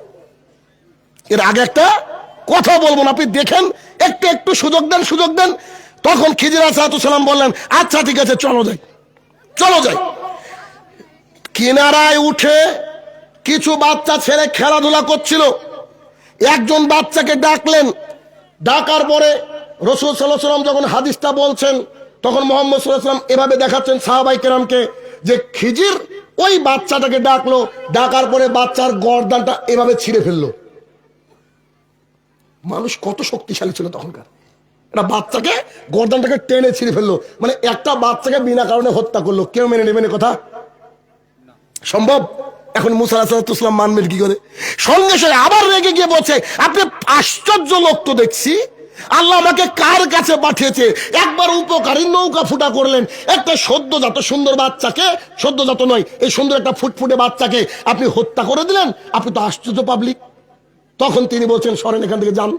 আপনি দেখেন, একটু সুযোগ দেন। তখন খিজির আলাইহিস সালাম বললেন আচ্ছা ঠিক আছে চলো যাই। কিনারায় উঠে কিছু বাচ্চা ছেলে খেলাধুলা করছিল। একজন বাচ্চাকে ডাকলেন। ডাকার পরে রাসূল সাল্লাল্লাহু আলাইহি ওয়াসাল্লাম যখন হাদিসটা বলছেন, তখন মুহাম্মদ সাল্লাল্লাহু আলাইহি ওয়াসাল্লাম এভাবে দেখাচ্ছেন সাহাবায়ে কেরামকে যে খিজির ওই বাচ্চাটাকে ডাকলো, ডাকার পরে বাচ্চার গর্দানটা এভাবে ছিঁড়ে ফেললো। মানুষ কত শক্তিশালী ছিল তখনকার। একটা বাচ্চাকে গর্দানটাকে টেনে ছিঁড়ে ফেললো, মানে একটা বাচ্চাকে বিনা কারণে হত্যা করলো। কেউ মেনে নেবেন কথা? সম্ভব? এখন মুসা আলাইহিস সালাম মানবেন কি করে? সঙ্গে সঙ্গে আবার রেগে গিয়ে বলছে আপনি আশ্চর্য লোক তো দেখছি, আল্লাহ আমাকে কার কাছে পাঠিয়েছে? একবার উপকারী নৌকা ফুটা করলেন, একটা সদ্যজাত সুন্দর বাচ্চাকে, সদ্যজাত নয়, এই সুন্দর একটা ফুটফুটে বাচ্চাকে আপনি হত্যা করে দিলেন, আপনি তো আশ্চর্য পাবলিক। তখন তিনি বলছেন সরেন এখান থেকে যান,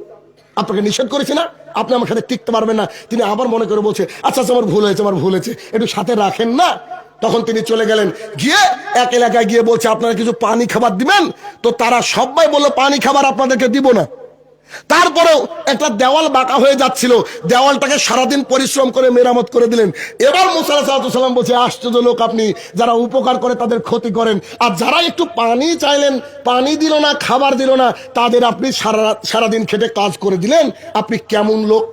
আপনাকে নিষেধ করেছি না, আপনি আমার সাথে টিকতে পারবেন না। তিনি আবার মনে করে বলছে আচ্ছা আমার ভুল হয়েছে, একটু সাথে রাখেন না। তখন তিনি চলে গেলেন, গিয়ে এক এলাকায় গিয়ে বলছে আপনারা কিছু পানি খাবার দিবেন? তো তারা সবাই বললো পানি খাবার আপনাদেরকে দিব না। তারপরেও একটা দেওয়াল বাঁকা হয়ে যাচ্ছিল, দেওয়ালটাকে সারাদিন পরিশ্রম করে মেরামত করে দিলেন। এবার মুসা আলাইহিস সালাম বলছে আশ্চর্য লোক আপনি, যারা উপকার করে তাদের ক্ষতি করেন, আর যারা একটু পানি চাইলেন পানি দিল না, খাবার দিল না, তাদের আপনি সারাদিন খেটে কাজ করে দিলেন, আপনি কেমন লোক?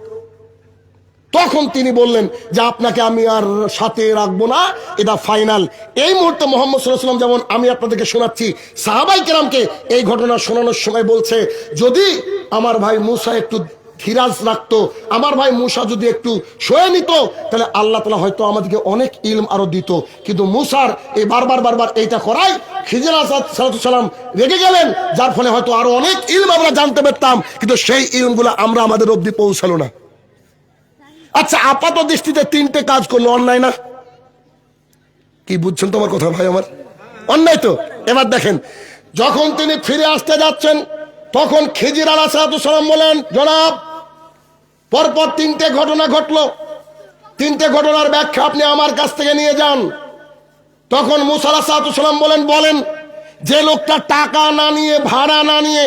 তখন তিনি বললেন যে আপনাকে আমি আর সাথে রাখবো না, এটা ফাইনাল। এই মুহূর্তে মুহাম্মদ সাল্লাল্লাহু আলাইহি ওয়াসাল্লাম যেমন আমি আপনাদেরকে শোনাচ্ছি, সাহাবায়ে কেরামকে এই ঘটনা শোনানোর সময় বলছে যদি আমার ভাই মুসা একটু ধীরাজ রাখতো, আমার ভাই মুসা যদি একটু সয়ে নিত, তাহলে আল্লাহ তাআলা হয়তো আমাদেরকে অনেক ইলম আরো দিত। কিন্তু মুসার এই বারবার এইটা করাই খিজির আলাইহিস সালাম রেগে গেলেন, যার ফলে হয়তো আরো অনেক ইলম আমরা জানতে পারতাম, কিন্তু সেই ইলমগুলো আমরা আমাদের অবধি পৌঁছালো না। আচ্ছা আপাত দৃষ্টিতে তিনটে কাজ করলো, অন্যায় না? কি বুঝছেন তোমার কথা ভাই আমার? অন্যায় তো। এবার দেখেন, যখন তিনি ফিরে আসতে যাচ্ছেন তখন খিজির আলাইহিস সালাম বলেন জনাব পরপর তিনটে ঘটনা ঘটলো, তিনটে ঘটনার ব্যাখ্যা আপনি আমার কাছ থেকে নিয়ে যান। তখন মুসা আলাইহিস সালাম বলেন যে লোকটা টাকা না নিয়ে, ভাড়া না নিয়ে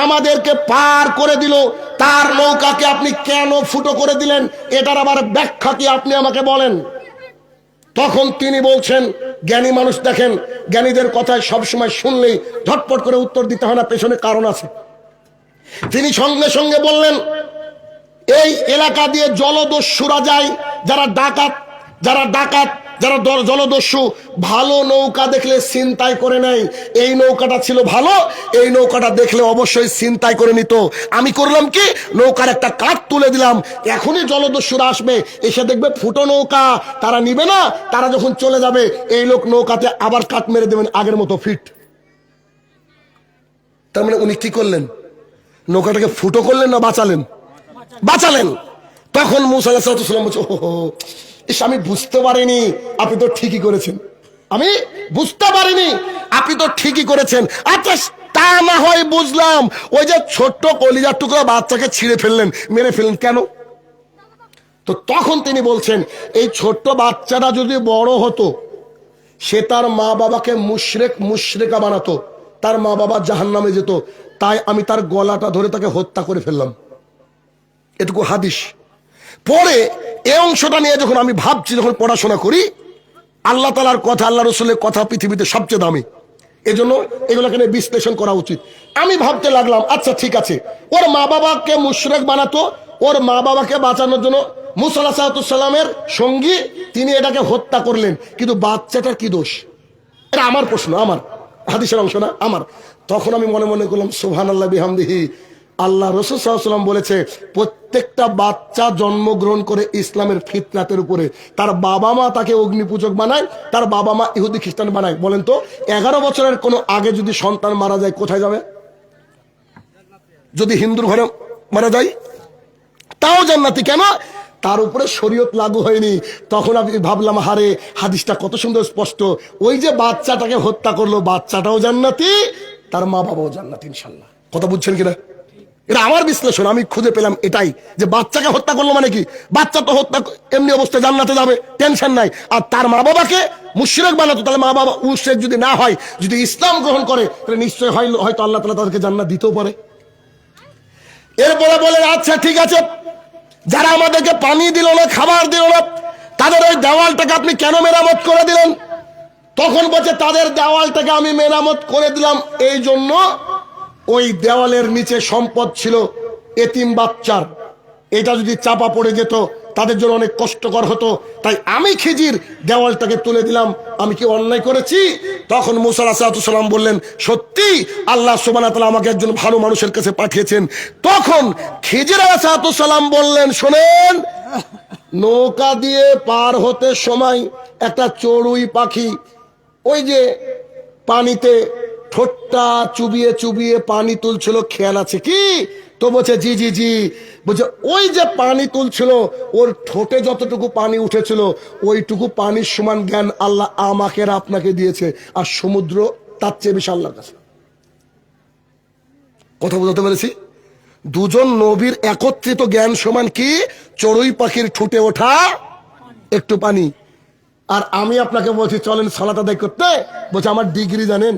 আমাদেরকে পার করে দিল, তার নৌকাকে আপনি কেন ফুটো করে দিলেন? এটার আবার ব্যাখ্যা কি আপনি আমাকে বলেন। তখন তিনি বলছেন, জ্ঞানী মানুষ দেখেন, জ্ঞানীদের কথায় সবসময় শুনলেই ঝটপট করে উত্তর দিতে হয় না, পেছনে কারণ আছে। তিনি সঙ্গে সঙ্গে বললেন, এই এলাকা দিয়ে জলদস্যুরা যায়, যারা ডাকাত যারা জলদস্যু, ভালো নৌকা দেখলে ছিনতাই করে নেয়। এই নৌকাটা ছিল ভালো, এই নৌকাটা দেখলে অবশ্যই ছিনতাই করে নিত। আমি করলাম কি, নৌকার একটা কাঠ তুলে দিলাম, এখনই জলদস্যুরা আসবে, এসে দেখবে ফুটো নৌকা, তারা নিবে না। তারা যখন চলে যাবে, এই লোক নৌকাতে আবার কাঠ মেরে দেবেন আগের মতো ফিট। তার মানে উনি কি করলেন? নৌকাটাকে ফুটো করলেন না বাঁচালেন? বাঁচালেন। তখন মুসা আলাইহিস সালাম বলছে, ওহো, আমি বুঝতে পারিনি, আপনি তো ঠিকই করেছেন, আমি বুঝতে পারিনি, আপনি তো ঠিকই করেছেন। আচ্ছা, তা না হয় বুঝলাম, ওই যে ছোট্ট কলিজার টুকরা বাচ্চাকে ছিঁড়ে ফেললেন, মেরে ফেললেন কেন? তো তখন তিনি বলছেন, এই ছোট্ট বাচ্চাটা যদি বড় হতো, সে তার মা বাবাকে মুশরিকা বানাতো, তার মা বাবা জাহান্নামে যেত, তাই আমি তার গলাটা ধরে তাকে হত্যা করে ফেললাম। এটুকু হাদিস। পরে এই অংশটা নিয়ে যখন আমি ভাবছি, যখন পড়াশোনা করি, আল্লাহ তাআলার কথা, আল্লাহ রসুলের কথা পৃথিবীতে সবচেয়ে দামি, এজন্য এগুলোকে নিয়ে বিশ্লেষণ করা উচিত। আমি ভাবতে লাগলাম, আচ্ছা ঠিক আছে, ওর মা বাবাকে মুশরিক বানাতো, ওর মা বাবাকে বাঁচানোর জন্য মুসা আলাইহিস সালামের সঙ্গী, তিনি এটাকে হত্যা করলেন, কিন্তু বাচ্চাটার কি দোষ? এটা আমার প্রশ্ন, আমার হাদিসের অংশ না, আমার। তখন আমি মনে মনে করলাম, সুবহানাল্লাহ বিহামদিহি, আল্লাহ রাসূল সাল্লাল্লাহু আলাইহি ওয়াসাল্লাম বলেছে, প্রত্যেকটা বাচ্চা জন্মগ্রহণ করে ইসলামের ফিতরাতের উপরে, তার বাবা মা তাকে অগ্নিপূজক বানায়, তার বাবা মা ইহুদি খ্রিস্টান বানায়। বলেন তো, 11 বছরের কোনো আগে যদি সন্তান মারা যায়, কোথায় যাবে? যদি হিন্দুর ঘরে মারা যায়, তাও জান্নাতি। কেন? তার উপরে শরীয়ত লাগু হয়নি। তখন আমি ভাবলাম, হারে, হাদিসটা কত সুন্দর স্পষ্ট, ওই যে বাচ্চাটাকে হত্যা করলো, বাচ্চাটাও জান্নাতি, তার মা বাবাও জান্নাতি ইনশাল্লাহ। কথা বুঝছেন কিনা? এটা আমার বিশ্লেষণ, আমি খুঁজে পেলাম এটাই, যে বাচ্চাকে হত্যা করলো মানে কি, বাচ্চা তো হত্যা এমনি অবস্থায় জান্নাতে যাবে, টেনশন নাই। আর তার মা বাবাকে মুশরিক বানাতো, তাহলে মা বাবা মুশরিক যদি না হয়, যদি ইসলাম গ্রহণ করে, তাহলে নিশ্চয় হয়তো আল্লাহ তাআলা তাদেরকে জান্নাত দিতেও পারে। এরপরে বলে, আচ্ছা ঠিক আছে, যারা আমাদেরকে পানি দিল না, খাবার দিল না, তাদের ওই দেওয়ালটাকে আপনি কেন মেরামত করে দিলেন? তখন বলছে, তাদের দেওয়ালটাকে আমি মেরামত করে দিলাম এই জন্য, ওই দেওয়ালের নিচে সম্পদ ছিল এতিম বাচ্চার, এটা যদি চাপা পড়ে যেত তাদের জন্য অনেক কষ্টকর হতো, তাই আমি খিজির দেওয়ালটাকে তুলে দিলাম। আমি কি অন্যায় করেছি? তখন মুসা আলাইহিস সালাম বললেন, সত্যি আল্লাহ সুবহানাহু ওয়া তাআলা আমাকে একজন ভালো মানুষের কাছে পাঠিয়েছেন। তখন খিজির আলাইহিস সালাম বললেন, শোনেন, নৌকা দিয়ে পার হতে সময় একটা চড়ুই পাখি ওই যে পানিতে ঠোঁটটা চুবিয়ে চুবিয়ে পানি তুলছিল, খেয়াল আছে কি? তো বলছে, জি জি জি। বলছে, ওই যে পানি তুলছিল, ওর ঠোঁটে যতটুকু পানি উঠেছিল, ওইটুকু পানির সমান জ্ঞান আল্লাহ আমাকে আর আপনাকে দিয়েছে, আর সমুদ্র তার চেয়ে বেশি আল্লাহর কাছে। কথা বোঝাতে পেরেছি? দুজন নবীর একত্রিত জ্ঞান সমান কি? চড়ুই পাখির ঠোঁটে ওঠা একটু পানি। আর আমি আপনাকে বলছি, চলেন সালাত আদায় করতে, বলছে আমার ডিগ্রি জানেন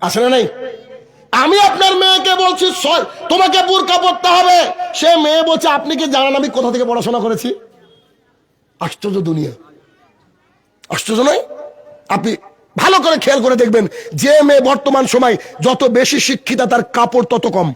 আছে না নাই? আমি আপনার মেয়েকে বলছি তোমাকে বুরকা পরতে হবে, সে মেয়ে বলছে, আপনি কি জানেন আমি কোথা থেকে পড়াশোনা করেছি? আশ্চর্য দুনিয়া, আশ্চর্য নয়? আপনি ভালো করে খেয়াল করে দেখবেন, যে মেয়ে বর্তমান সময় যত বেশি শিক্ষিতা, তার কাপড় তত কম।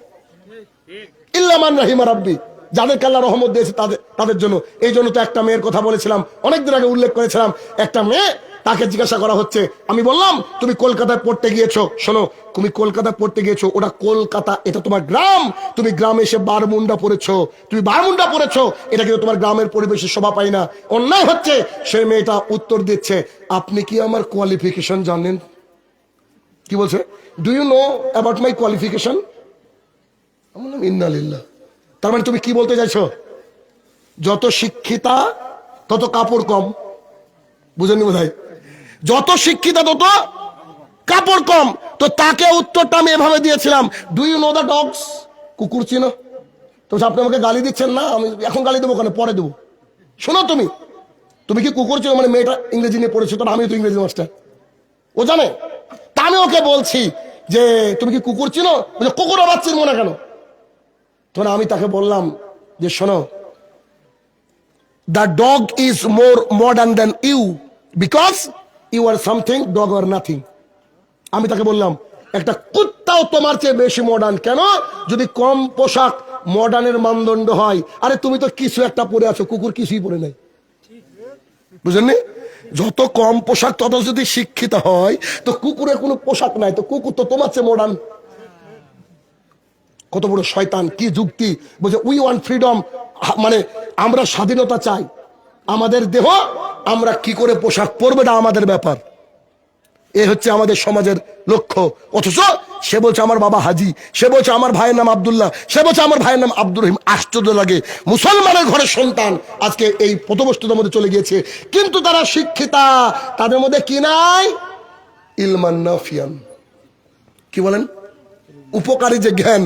ইল্লা মান রাহিমা রাব্বি, যাদেরকে আল্লাহ রহমত দিয়েছে তাদের জন্য। এই জন্য তো একটা মেয়ের কথা বলেছিলাম, অনেকদিন আগে উল্লেখ করেছিলাম, একটা মেয়ে, তাকে জিজ্ঞাসা করা হচ্ছে, আমি বললাম তুমি কলকাতায় পড়তে গিয়েছো, শোনো, তুমি কলকাতায় পড়তে গিয়েছো, ওটা কলকাতা, এটা তোমার গ্রাম, তুমি গ্রামে এসে বারমুন্ডা পড়েছো, তুমি বারমুন্ডা পড়েছো, এটা কিন্তু তোমার গ্রামের পরিবেশে শোভা পায় না, অন্যায় হচ্ছে। সেই মেয়েটা উত্তর দিচ্ছে, আপনি কি আমার কোয়ালিফিকেশন জানেন? কি বলছে? Do you know about my qualification? আমি বললাম, ইন্নালিল্লাহ। তার মানে তুমি কি বলতে চাইছো? যত শিক্ষিতা তত কাপড় কম। বুঝেননি বোধহয়? যত শিক্ষিতা তত কাপড় কম। তো তাকে উত্তরটা আমি এভাবে দিয়েছিলাম, do you know the dogs? কুকুর চিনো? তো আপনি আমাকে গালি দিচ্ছেন না, আমি এখন গালি দেবো কেন, পরে দেবো। শোনো, তুমি কি কুকুর চিনো? মানে মেয়েটা ইংরেজি নিয়ে পড়েছে, তো আমিও তো ইংরেজি মাস্টার, ও জানে। তা আমি ওকে বলছি, যে তুমি কি কুকুর চিনো? বলছে কুকুর আবার চিনবো না কেন? তখন আমি তাকে বললাম যে শোনো, the dog is more modern than you because you are something, dog or nothing. আমি তাকে বললাম একটা কুত্তাও তোমার চেয়ে বেশি মডার্ন। কেন? যদি কম পোশাক মডার্নের মানদণ্ড হয়, আরে তুমি তো কিছু একটা পরে আছো, কুকুর কিছুই পরে নাই। বুঝলেন? যত কম পোশাক তত যদি শিক্ষিত হয়, তো কুকুরের কোনো পোশাক নাই, তো কুকুর তো তোমার চেয়ে মডার্ন। কত বড় শয়তান, কি যুক্তি! বলছে উই ওয়ান্ট ফ্রিডম, মানে আমরা স্বাধীনতা চাই, আমাদের দেহ, আমরা কি করে পোশাক পরবে এটা আমাদের ব্যাপার। এ হচ্ছে আমাদের সমাজের লক্ষ্য। অথচ সে বলছে আমার বাবা হাজি, সে বলছে আমার ভাইয়ের নাম আব্দুল্লাহ, সে বলছে আমার ভাইয়ের নাম আব্দুর রহিম। আশ্চর্য লাগে, মুসলমানের ঘরের সন্তান আজকে এই পথভ্রষ্টতার মধ্যে চলে গিয়েছে, কিন্তু তারা শিক্ষিতা, তাদের মধ্যে কি নাই? ইলমান নাফিয়ান, কি বলেন? উপকারী যে জ্ঞান,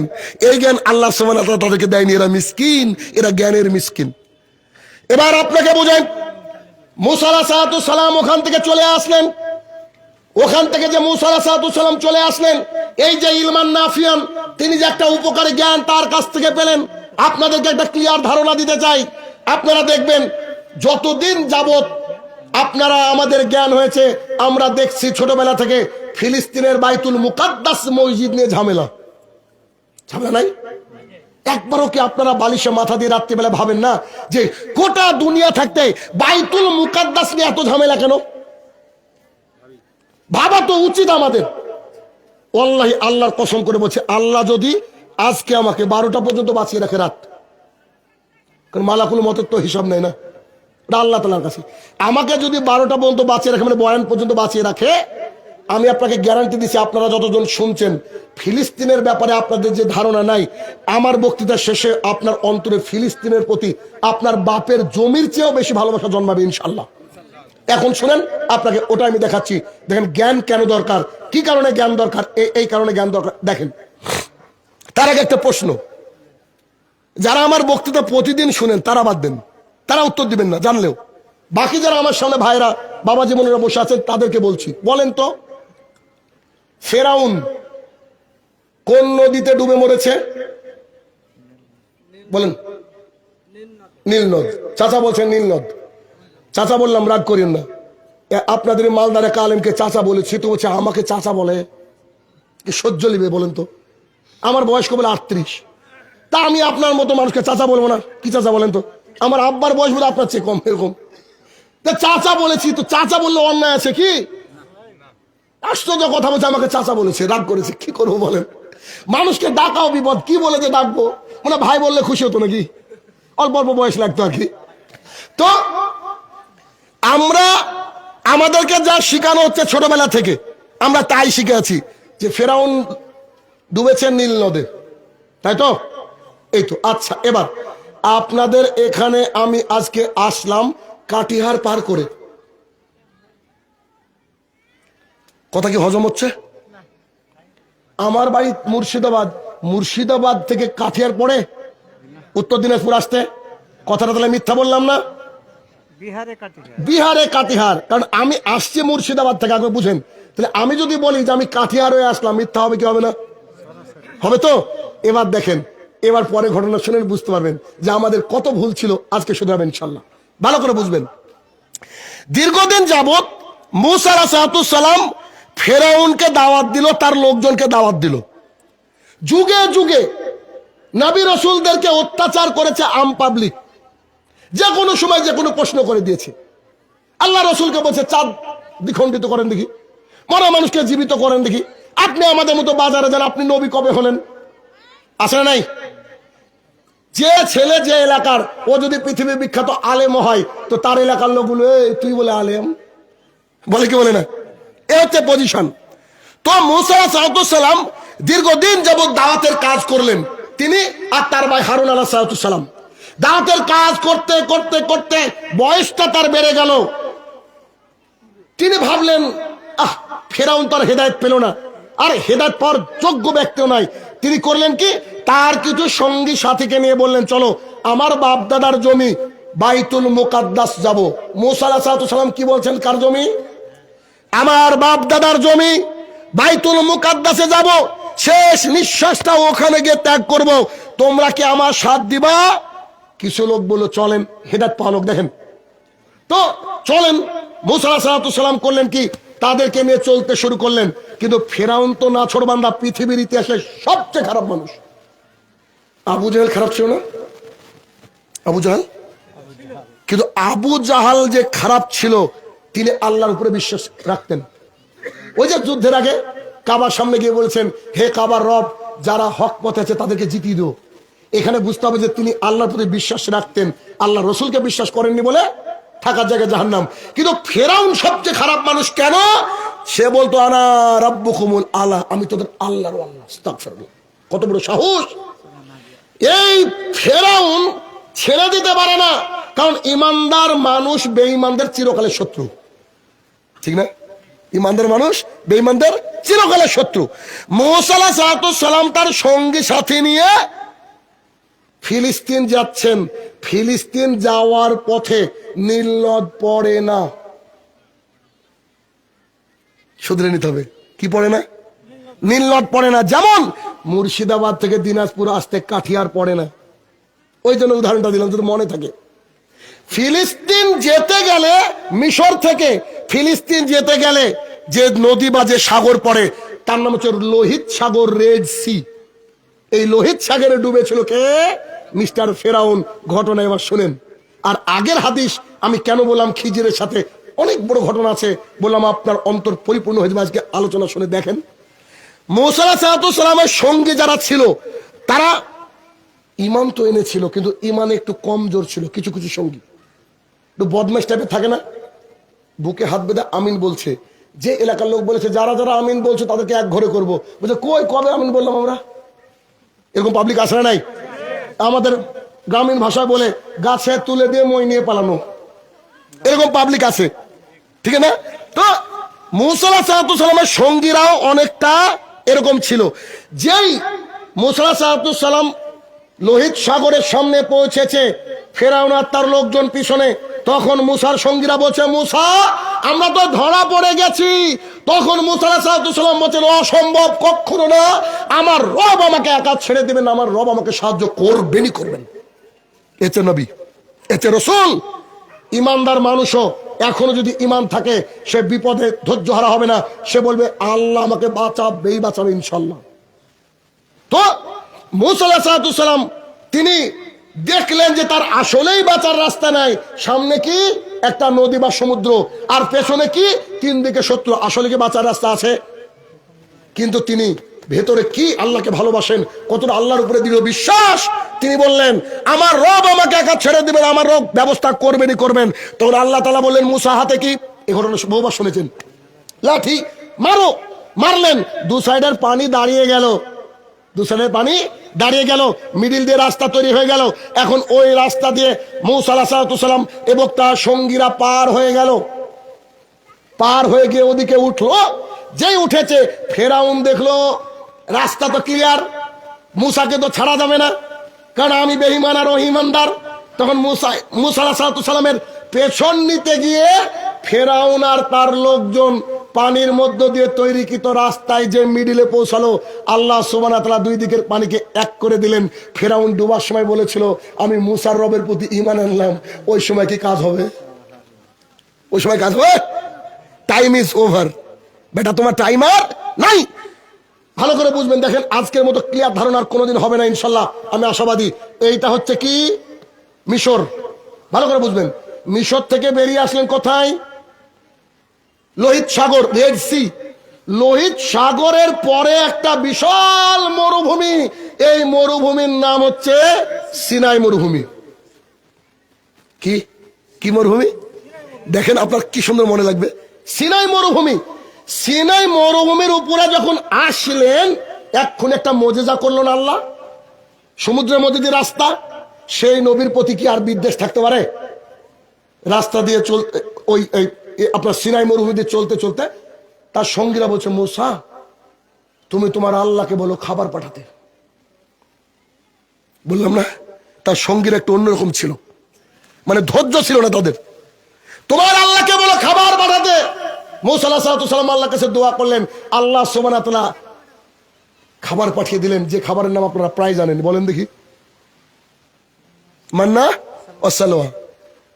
এই জ্ঞান আল্লাহ সুবহানাহু ওয়া তাআলা তাদেরকে দেয়নি। এরা মিসকিন, এরা জ্ঞানের মিসকিন। এবার আপনাকে বোঝাই, মুসা আলাইহিস সালাম ওখান থেকে চলে আসলেন, ওখান থেকে যে মুসা আলাইহিস সালাম চলে আসলেন, এই যে ইলমান নাফিয়ান, তিনি যে একটা উপকারী জ্ঞান তার কাছ থেকে পেলেন। আপনাদেরকে একটা ক্লিয়ার ধারণা দিতে চাই, আপনারা দেখবেন যতদিন যাবত আপনারা আমাদের জ্ঞান হয়েছে, আমরা দেখছি ছোটবেলা থেকে ফিলিস্তিনের বাইতুল মুকাদ্দাস মসজিদ নিয়ে ঝামেলা নাই? একবারও কি আপনারা বালিশে মাথা দিয়ে রাত্রিবেলা ভাবেন না যে গোটা দুনিয়া থাকতে বাইতুল মুকাদ্দাস নিয়ে এত ঝামেলা কেন? ভাবা তো উচিত আমাদের। ওয়াল্লাহি আল্লাহর কসম করে বলছে, আল্লাহ যদি আজকে আমাকে 12টা পর্যন্ত বাঁচিয়ে রাখে রাত, কারণ মালাকুল মতের তো হিসাব নেই না, আল্লাহ তাআলার কাছে, আমাকে যদি 12টা পর্যন্ত বাঁচিয়ে রাখে, মানে বয়ান পর্যন্ত বাঁচিয়ে রাখে, আমি আপনাকে গ্যারান্টি দিচ্ছি, আপনারা যতজন শুনছেন ফিলিস্তিনের ব্যাপারে আপনাদের যে ধারণা নাই, আমার বক্তৃতা শেষে আপনার অন্তরে ফিলিস্তিনের প্রতি আপনার বাপের জমির চেয়েও বেশি ভালোবাসা জন্মাবে ইনশাল্লাহ। এখন শুনেন, আপনাকে ওটা আমি দেখাচ্ছি। দেখেন জ্ঞান কেন দরকার, কি কারণে জ্ঞান দরকার, এই কারণে জ্ঞান দরকার। দেখেন, তার আগে একটা প্রশ্ন, যারা আমার বক্তৃতা প্রতিদিন শুনেন তারা বাদ দেন, তারা উত্তর দিবেন না জানলেও। বাকি যারা আমার সামনে ভাইরা, বাবা জীবনেরা বসে আছেন, তাদেরকে বলছি, বলেন তো ফেরাউন কোন নদীতে ডুবে মরেছে? বলেন। নীল নদ। চাচা বলছেন নীল নদ। চাচা বললাম, রাগ করেন না, আপনাদের মালদার এক আলেমকে চাচা বলেছি, তো বলছে আমাকে চাচা বলে, কি সহ্য নিবে বলেন তো? আমার বয়স বলে 38, তা আমি আপনার মতো মানুষকে চাচা বলবো না? কি চাচা বলেন তো? আমার আব্বার বয়স বলে আপনার চেয়ে কম, এরকম চাচা বলেছি, তো চাচা বললে অন্যায় আছে কি? আশ্চর্য কথা বলছে, আমাকে চাচা বলেছে, রাগ করেছে, কি করবো বলেন? মানুষকে ডাকাও বিপদ, কি বলে যে ডাকবো? মানে ভাই বললে খুশি হতো নাকি? অল্প অল্প বয়স লাগতো আর কি। তো আমরা, আমাদেরকে যা শিখানো হচ্ছে ছোটবেলা থেকে, আমরা তাই শিখে আছি যে ফেরাউন ডুবেছে নীল নদে, তাই তো? এই তো। আচ্ছা, এবার আপনাদের এখানে আমি আজকে আসলাম কাটিহার পার করে, কথা কি হজম হচ্ছে? আমার বাড়ি মুর্শিদাবাদ, মুর্শিদাবাদ থেকে কাঠিয়ার পরে উত্তর দিনাজপুর আসতে, কথাটা তাহলে মিথ্যা বললাম না? বিহারে কাটিহার, কারণ আমি আসছি মুর্শিদাবাদ থেকে, আগে বুঝেন। তাহলে আমি যদি বলি যে আমি কাঠিহার হয়ে আসলাম, মিথ্যা হবে কি হবে না? হবে তো। এবার দেখেন, এবার পরে ঘটনা শুনে বুঝতে পারবেন যে আমাদের কত ভুল ছিল, আজকে শুধরাবেন ইনশাল্লাহ। ভালো করে বুঝবেন। দীর্ঘদিন যাবত মুসা আলাইহিস সালাম ফেরাউনকে দাওয়াত দিল, তার লোকজনকে দাওয়াত দিল। যুগে যুগে নবী রাসূলদেরকে অত্যাচার করেছে আম পাবলিক, যে কোনো সময় যে কোনো প্রশ্ন করে দিয়েছে। আল্লাহ রাসূলকে বলছে চাঁদ দ্বিখণ্ডিত করেন দেখি, মরা মানুষকে জীবিত করেন দেখি, আপনি আমাদের মতো বাজারে যান, আপনি নবী কবে হলেন? আছে না নাই? যে ছেলে যে এলাকার, ও যদি পৃথিবী বিখ্যাত আলেম হয়, তো তার এলাকার লোকগুলো তুই বলে আলেম বলে, কি বলে না? এ হচ্ছে পজিশন। তো মুসা আলাইহিস সালাম দীর্ঘদিন যাবত দাওয়াতের কাজ করলেন, তিনি আর তার ভাই হারুন আলাইহিস সালাম। দাওয়াতের কাজ করতে করতে করতে বয়সটা তার বেড়ে গেল। তিনি ভাবলেন, ফেরাউন তার হেদায়েত পেল না, আর হেদায়েত পাওয়ার যোগ্য ব্যক্তিও নাই। তিনি করলেন কি, তার কিছু সঙ্গী সাথীকে নিয়ে বললেন, চলো আমার বাপ দাদার জমি বাইতুল মুকাদ্দাস যাব। মুসা আলাইহিস সালাম কি বলছেন, কার জমি? আমার বাপ দাদার জমি বাইতুল মুকাদ্দাসে যাব, শেষ নিঃশ্বাসটা ওখানে গিয়ে ত্যাগ করব, তোমরা কি আমার সাথ দিবা? কিছু লোক বলল চলেন, হেদায়েত পাওয়া লোক দেখেন তো চলেন। মুসা আলাইহিস সালাম করলেন কি, তাদেরকে নিয়ে চলতে শুরু করলেন। কিন্তু ফেরাউন তো নাছোড়বান্দা, পৃথিবীর ইতিহাসে সবচেয়ে খারাপ মানুষ। আবু জাহেল খারাপ ছিল না? আবু জাহেল, কিন্তু আবু জাহাল যে খারাপ ছিল, তিনি আল্লাহর উপরে বিশ্বাস রাখতেন। ওই যে যুদ্ধের আগে কাবার সামনে গিয়ে বলেছেন, হে কাবার রব, যারা হক পথে আছে তাদেরকে জিতিয়ে দিও। এখানে বুঝতে হবে যে তিনি আল্লাহর প্রতি বিশ্বাস রাখতেন, আল্লাহ রসুলকে বিশ্বাস করেননি বলে থাকার জায়গায় জাহান্নাম। কিন্তু ফেরাউন সবচেয়ে খারাপ মানুষ কেন? সে বলতো আনা রাব্বুকুমুল আলা, আমি তোদের আল্লাহর আল্লাহ। আস্তাগফিরুল্লাহ, কত বড় সাহস! এই ফেরাউন ছেড়ে দিতে পারে না, কারণ ইমানদার মানুষ বেঈমানদের চিরকালের শত্রু, ঠিক না? ইমানদার মানুষ বেঈমানদের চিরকালের শত্রু। মুসা আলাইহিস সালাম তার সঙ্গী সাথী নিয়ে ফিলিস্তিন যাচ্ছেন। ফিলিস্তিন যাওয়ার পথে নীল নদ পড়ে না, শুধরে নিতে হবে, কি পড়ে না? নীল নদ পড়ে না। যেমন মুর্শিদাবাদ থেকে দিনাজপুর আসতে কাঠিয়ার পড়ে না। ওই জন্য উদাহরণটা দিলাম যদি মনে থাকে। ফিলিস্তিন যেতে গেলে, মিশর থেকে ফিলিস্তিন যেতে গেলে যে নদী বা যে সাগর পড়ে, তার নাম হচ্ছে লোহিত সাগর, রেড সি। এই লোহিত সাগরে ডুবেছিল কে? মিস্টার ফেরাউন। ঘটনা এবার শুনেন। আর আগের হাদিস আমি কেন বললাম খিজিরের সাথে অনেক বড় ঘটনা আছে, বললাম আপনার অন্তর পরিপূর্ণ হয়ে যাবে আজকে আলোচনা শুনে। দেখেন, মুসা আলাইহিস সালামের সঙ্গে যারা ছিল তারা ইমান তো এনেছিল, কিন্তু ইমানে একটু কমজোর ছিল। কিছু কিছু সঙ্গী একটু বদমাশ টাইপের থাকে না, বুকে হাত বেঁধে আমিন বলছে। যে এলাকার লোক বলেছে যারা যারা আমিন বলছে তাদেরকে এক ঘরে করবো, বলছে কই কবে আমিন বললাম আমরা? এরকম পাবলিক আসে নাই? আমাদের গ্রামীণ ভাষায় বলে গাছে তুলে দিয়ে মই নিয়ে পালানো, এরকম পাবলিক আছে, ঠিক না? তো মুসা আলাইহিস সালামের সঙ্গীরাও অনেকটা এরকম ছিল। যেই মুসা আলাইহিস সালাম লোহিত সাগরের সামনে পৌঁছেছে, ফেরাউন আর তার লোকজন পিছনে, তখন মুসার সঙ্গীরা বলছে, মুসা আমরা তো ধরা পড়ে গেছি। তখন মুসা আলাইহিস সালাম বলছেন, অসম্ভব, কখনো না, আমার রব আমাকে একা ছেড়ে দিবেন, আমার রব আমাকে সাহায্য করবেনই করবেন। এতে নবী, এতে রসুল। ইমানদার মানুষও এখনো যদি ইমান থাকে, সে বিপদে ধৈর্য হারা হবে না, সে বলবে আল্লাহ আমাকে বাঁচাবেই বাঁচাবে ইনশাল্লাহ। তো মুসা আলাইহিস সালাম তিনি দেখলেন যে তার আসলেই বাঁচার রাস্তা নাই। সামনে কি একটা নদী বা সমুদ্র, আর পেছনে কি তিন দিকে শত্রু, আসলে কি বাঁচার রাস্তা আছে? কিন্তু তিনি ভেতরে কি আল্লাহকে ভালোবাসেন, কতটা আল্লাহর উপরে দৃঢ় বিশ্বাস, তিনি বললেন আমার রব আমাকে একা ছেড়ে দিবেন, আমার রব ব্যবস্থা করবেনই করবেন। তখন আল্লাহ তাআলা বললেন, মুসা হাতে কি? এই ঘটনা বহুবার শুনেছেন, লাঠি মারো। মারলেন, দু সাইডের পানি দাঁড়িয়ে গেল, দু সাইডের পানি দাঁড়িয়ে গেল, মিডিল দিয়ে রাস্তা তৈরি হয়ে গেল। এখন ওই রাস্তা দিয়ে মুসা আলাইহিস সালাম এবং তার সঙ্গীরা পার হয়ে গেল। পার হয়ে গিয়ে ওদিকে উঠলো। যেই উঠেছে, ফেরাউন দেখলো রাস্তা তো ক্লিয়ার, মুসাকে তো ছাড়া যাবে না, কারণ আমি বেঈমান আর ও ঈমানদার। তখন মুসা আলাইহিস সালামের পেছন নিতে গিয়ে ফেরাউন আর তার লোকজন পানির মধ্য দিয়ে তৈরিকৃত রাস্তায় যে মিডিলে পৌঁছালো, আল্লাহ সুবহানাহু ওয়া তাআলা দুই দিকের পানিকে এক করে দিলেন। ফেরাউন ডুবার সময় বলেছিল আমি মুসার রবের প্রতি ঈমান আনলাম। ওই সময় কি কাজ হবে? ওই সময় কাজ হবে? টাইম ইজ ওভার বেটা, তোমার টাইম আর নাই। ভালো করে বুঝবেন। দেখেন, আজকের মতো ক্লিয়ার ধারণা আর কোনোদিন হবে না ইনশাল্লাহ, আমি আশাবাদী। এইটা হচ্ছে কি? মিশর। ভালো করে বুঝবেন। মিশর থেকে বেরিয়ে আসলেন কোথায়? লোহিত সাগর, রেড সি। লোহিত সাগরের পরে একটা বিশাল মরুভূমি, এই মরুভূমির নাম হচ্ছে সিনাই মরুভূমি। কি কি মরুভূমি? দেখেন আপনার কি সুন্দর মনে লাগবে, সিনাই মরুভূমি। সিনাই মরুভূমির উপরে যখন আসলেন, এক্ষুনি একটা মোজেজা করলেন আল্লাহ, সমুদ্রের মধ্যে দিয়ে রাস্তা। সেই নবীর প্রতি কি আর বিদ্বেষ থাকতে পারে? রাস্তা দিয়ে চলতে, ওই আপনার সিনাই মরুভূমি দিয়ে চলতে চলতে তার সঙ্গীরা বলছে, মুসা তুমি তোমার আল্লাহকে বলো খাবার পাঠাতে। বললাম না, তার সঙ্গীরা একটু অন্যরকম ছিল, মানে ধৈর্য ছিল না তাদের। তোমার আল্লাহকে বলো খাবার পাঠাতে। মূসা আলাইহিস সালাম আল্লাহর কাছে দোয়া করলেন, আল্লাহ সুবহানাহু ওয়া তাআলা খাবার পাঠিয়ে দিলেন, যে খাবারের নাম আপনারা প্রায় জানেন, বলেন দেখি। মান্না ও সালোয়া।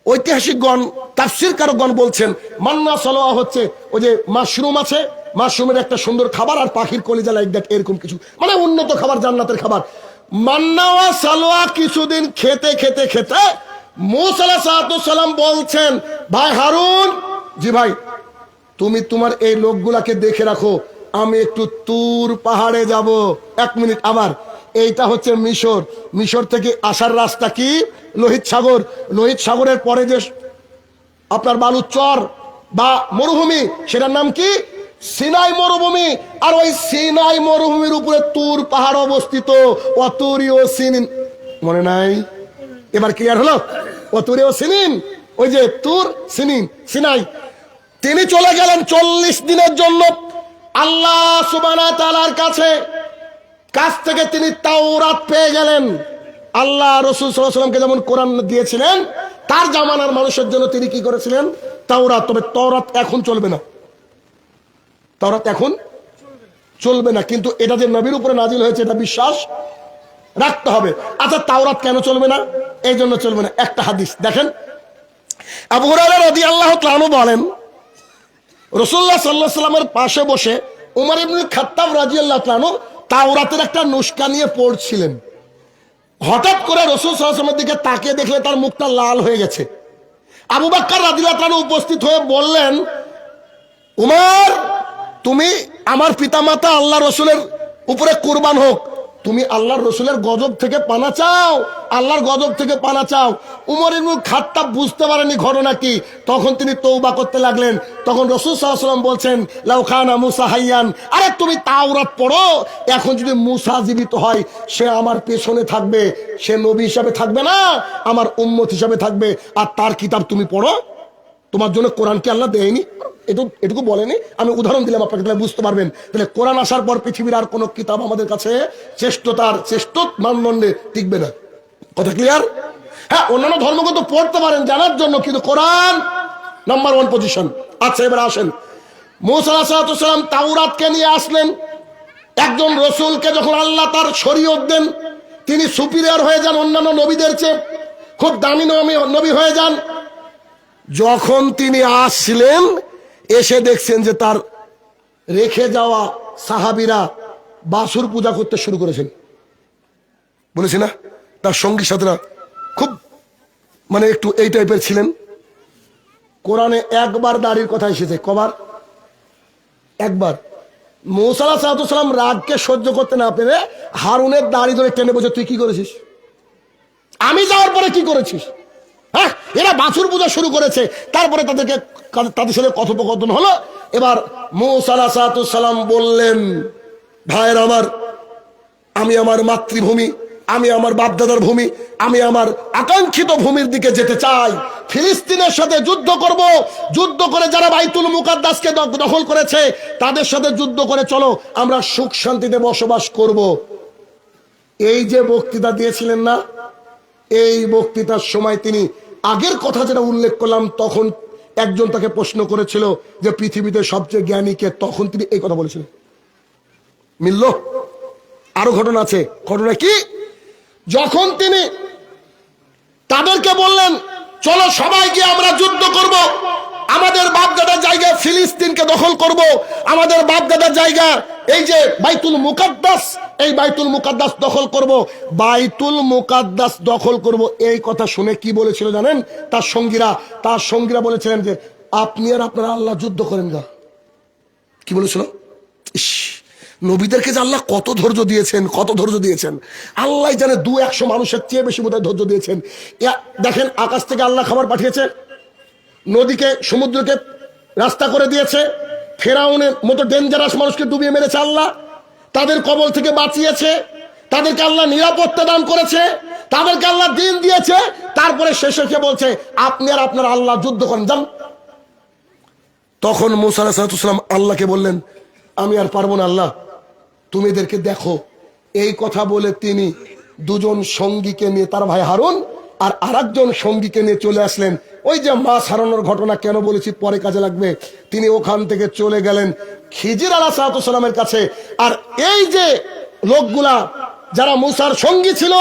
ঐতিহাসিকগণ, তাফসীরকারগণ বলছেন মান্না সালোয়া হচ্ছে ওই যে মাশরুম আছে, মাশরুমের একটা সুন্দর খাবার, আর পাখির কলিজা লাইক দ্যাট, এরকম কিছু, মানে উন্নত খাবার, জান্নাতের খাবার। মান্না ও সালোয়া কিছুদিন খেতে খেতে খেতে মূসা আলাইহিস সালাম বলছেন, ভাই হারুন, জি ভাই, তুমি তোমার এই লোকগুলাকে দেখে রাখো, আমি একটু তুর পাহাড়ে যাব। 1 মিনিট, আবার এইটা হচ্ছে মিশর, মিশর থেকে আসার রাস্তা কি? লোহিত সাগর। লোহিত সাগরের পরে যে আপনার বালুচর বা মরুভূমি, সেটার নাম কি? সিনাই মরুভূমি। আর ওই সিনাই মরুভূমির উপরে তুর পাহাড় অবস্থিত। অতুরীয় সিনিন, মনে নাই? এবার ক্লিয়ার হলো? অতুরীয় সিনিন, ওই যে তুর সিনিন, সিনাই। তিনি চলে গেলেন 40 দিনের জন্য আল্লাহ সুবহানাহু ওয়া তাআলার কাছ থেকে তিনি তাওরাত পেয়ে গেলেন। আল্লাহ রাসূল সাল্লাল্লাহু আলাইহি ওয়াসাল্লামকে যেমন কোরআন দিয়েছিলেন, তার জামানার মানুষের জন্য তিনি কি করেছিলেন? তাওরাত। তবে তাওরাত এখন চলবে না, তাওরাত এখন চলবে না, কিন্তু এটা যে নবীর উপরে নাজিল হয়েছে এটা বিশ্বাস রাখতে হবে। আচ্ছা, তাওরাত কেন চলবে না? এই জন্য চলবে না, একটা হাদিস দেখেন। আবু হুরায়রা রাদিয়াল্লাহু তাআলা আনহু বলেন, রাসূলুল্লাহ সাল্লাল্লাহু আলাইহি ওয়াসাল্লামের পাশে বসে উমর ইবনে খাত্তাব রাদিয়াল্লাহু তাআলা আনহু তাওরাতের একটা নুসখা নিয়ে পড়ছিলেন। হঠাৎ করে রাসূল সাল্লাল্লাহু আলাইহি ওয়াসাল্লামের দিকে তাকিয়ে দেখলে তার মুখটা লাল হয়ে গেছে। আবু বকর রাদিয়াল্লাহু তাআলা আনহু উপস্থিত হয়ে বললেন, উমর, তুমি আমার পিতামাতা আল্লাহ রসুলের উপরে কুরবান হোক, তুমি আল্লাহর রসুলের গজব থেকে পানা চাও, আল্লাহর গজব থেকে পানা চাও। উমর ইবনে খাত্তাব বুঝতে পারেনি ঘটনা কি, তখন তিনি তওবা করতে লাগলেন। তখন রাসূল সাল্লাল্লাহু আলাইহি ওয়াসাল্লাম বলছেন, লাউ খানা মুসা হাইয়ান, আরে তুমি তাওরাত পড়ো, এখন যদি মুসা জীবিত হয় সে আমার পেছনে থাকবে, সে নবী হিসাবে থাকবে না, আমার উম্মত হিসাবে থাকবে। আর তার কিতাব তুমি পড়ো, তোমার জন্য কোরআনকে আল্লাহ দেয়নি? এটুকু বলেনি, আমি উদাহরণ দিলাম আপনাকে, তাহলে বুঝতে পারবেন। তাহলে কোরআন আসার পর পৃথিবীর আর কোনো কিতাব আমাদের কাছে শ্রেষ্ঠ মানদণ্ডে টিকবে না। কথা ক্লিয়ার? হ্যাঁ, অন্যান্য ধর্মগ্রন্থ পড়তে পারেন জানার জন্য, কিন্তু কোরআন নাম্বার 1 পজিশন। আচ্ছা, এবার আসেন, মূসা আলাইহিস সালাম তাওরাতকে নিয়ে আসলেন। একজন রসুলকে যখন আল্লাহ তার শরীয়ত দেন, তিনি সুপিরিয়র হয়ে যান অন্যান্য নবীদের চেয়ে, খুব দামি নবী হয়ে যান। যখন তিনি আসলেন, এসে দেখছেন যে তার রেখে যাওয়া সাহাবীরা বাছুর পূজা করতে শুরু করেছেন। বলেছি না, তার সঙ্গী সাথীরা খুব মানে একটু এই টাইপের ছিলেন। কোরআনে একবার দাড়ির কথা এসেছে, কবার? একবার। মূসা আলাইহিস সালাম রাগকে সহ্য করতে না পেরে হারুনের দাড়ি ধরে টেনে বসে, তুই কি করেছিস? আমি যাওয়ার পরে কি করেছিস? হ্যাঁ, এরা বাছুর পূজা শুরু করেছে। তারপরে তাদের সাথে কথোপকথন হলো। এবার মূসা আলাইহিস সালাম বললেন, ভাইয়ের আমার, আমি আমার মাতৃভূমি, আমি আমার বাপদাদার ভূমি, আমি আমার আকাঙ্ক্ষিত ভূমির দিকে যেতে চাই। ফিলিস্তিনের সাথে যুদ্ধ করব, যুদ্ধ করে যারা বাইতুল মুকাদ্দাসকে দখল করেছে তাদের সাথে যুদ্ধ করে চলো আমরা সুখ শান্তিতে বসবাস করব। এই যে বক্তৃতা দিয়েছিলেন না, এই বক্তৃতার সময় তিনি আগের কথা যেটা উল্লেখ করলাম, তখন একজন তাকে প্রশ্ন করেছিল যে পৃথিবীতে সবচেয়ে জ্ঞানী কে, তখন তিনি এই কথা বলেছিলেন। মিলল? আরো ঘটনা আছে। ঘটনা কি? যখন তিনি তাদেরকে বললেন, চলো সবাই গিয়ে আমরা যুদ্ধ করব, আমাদের বাপদাদার জায়গা ফিলিস্তিনকে দখল করব, আমাদের বাপদাদার জায়গা এই যে বাইতুল মুকাদ্দাস, এই বাইতুল মুকাদ্দাস দখল করব, বাইতুল মুকাদ্দাস দখল করব। এই কথা শুনে কি বলেছিল জানেন তার সঙ্গীরা বলেছিলেন যে আপনি আর আপনারা আল্লাহ যুদ্ধ করেন না। কি বলেছিল? ইস, নবীদেরকে যে আল্লাহ কত ধৈর্য দিয়েছেন, আল্লাহ জানে। 200 মানুষের চেয়ে বেশি বোধহয় ধৈর্য দিয়েছেন। দেখেন, আকাশ থেকে আল্লাহ খাবার পাঠিয়েছে, নদীকে, সমুদ্রকে রাস্তা করে দিয়েছে, ফেরাউনের মতো ডেঞ্জারাস মানুষকে ডুবিয়ে মেরেছে আল্লাহ, তাদের কবল থেকে বাঁচিয়েছে, তাদেরকে আল্লাহ নিরাপত্তা দান করেছে, তাদেরকে আল্লাহ দিন দিয়েছে। তারপরে শেষে বলছে আপনি আর আপনার আল্লাহ যুদ্ধ করেন, যান। তখন মূসা আলাইহিস সালাম আল্লাহকে বললেন, আমি আর পারবো না আল্লাহ, তুমি এদেরকে দেখো। এই কথা বলে তিনি দুজন সঙ্গীকে নিয়ে, তার ভাই হারুন আর আরেকজন সঙ্গীকে নিয়ে চলে আসলেন। ওই যে মাছ হারানোর ঘটনা কেন বলেছি পরে কাজে লাগবে, তিনি ওখান থেকে চলে গেলেন খিজির আলাইহিস সালামের কাছে। আর এই যে লোকগুলা যারা মুসার সঙ্গী ছিল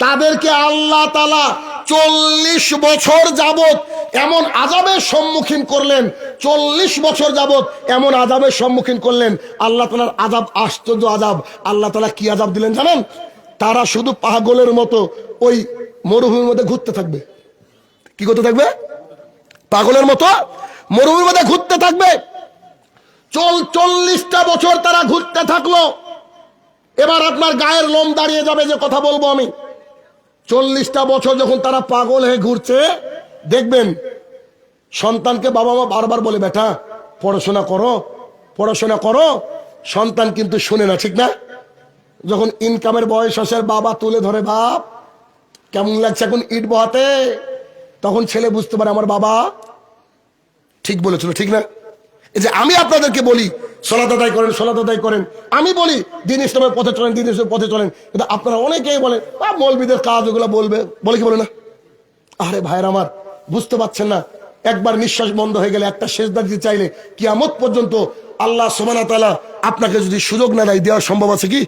তাদেরকে আল্লাহ তাআলা 40 বছর যাবত এমন আযাবের সম্মুখীন করলেন, 40 বছর যাবত এমন আযাবের সম্মুখীন করলেন। আল্লাহ তাআলার আযাব আশ্চর্য আযাব। আল্লাহ তাআলা কি আযাব দিলেন জানেন? তারা শুধু পাগলের মতো ওই মরুভূমির মধ্যে ঘুরতে থাকবে। কি করতে থাকবে? পাগলের মতো মরুভূমির মধ্যে ঘুরতে থাকবে। 40টা বছর তারা ঘুরতে থাকলো। এবার আপনার গায়ের লোম দাঁড়িয়ে যাবে যে কথা বলবো আমি। 40টা বছর যখন তারা পাগল হয়ে ঘুরছে, দেখবেন সন্তানকে বাবা মা বারবার বলে বেটা পড়াশোনা করো, পড়াশোনা করো। সন্তান কিন্তু শুনে না, ঠিক না? যখন ইনকামের বয়স আসে বাবা তুলে ধরে, বাপ কেমন লাগছে এখন ইট বহাতে, তখন ছেলে বুঝতে পারে আমার বাবা ঠিক বলেছিল, ঠিক না? এই যে আমি আপনাদেরকে বলি সালাত আদায় করেন, সালাত আদায় করেন, আমি বলি দিন ইসলামের পথে চলেন, দিন ইসলামের পথে চলেন, কিন্তু আপনারা অনেকেই বলেন মৌলবীদের কাজ ওগুলো বলবে, বলে কি বলে না? আরে ভাইয়ের আমার, বুঝতে পারছেন না? একবার নিঃশ্বাস বন্ধ হয়ে গেলে, একটা সেজদা দিতে চাইলে কিয়ামত পর্যন্ত আল্লাহ সুবহানাহু ওয়া তাআলা আপনাকে যদি সুযোগ না দেয়, দেওয়া সম্ভব আছে কি?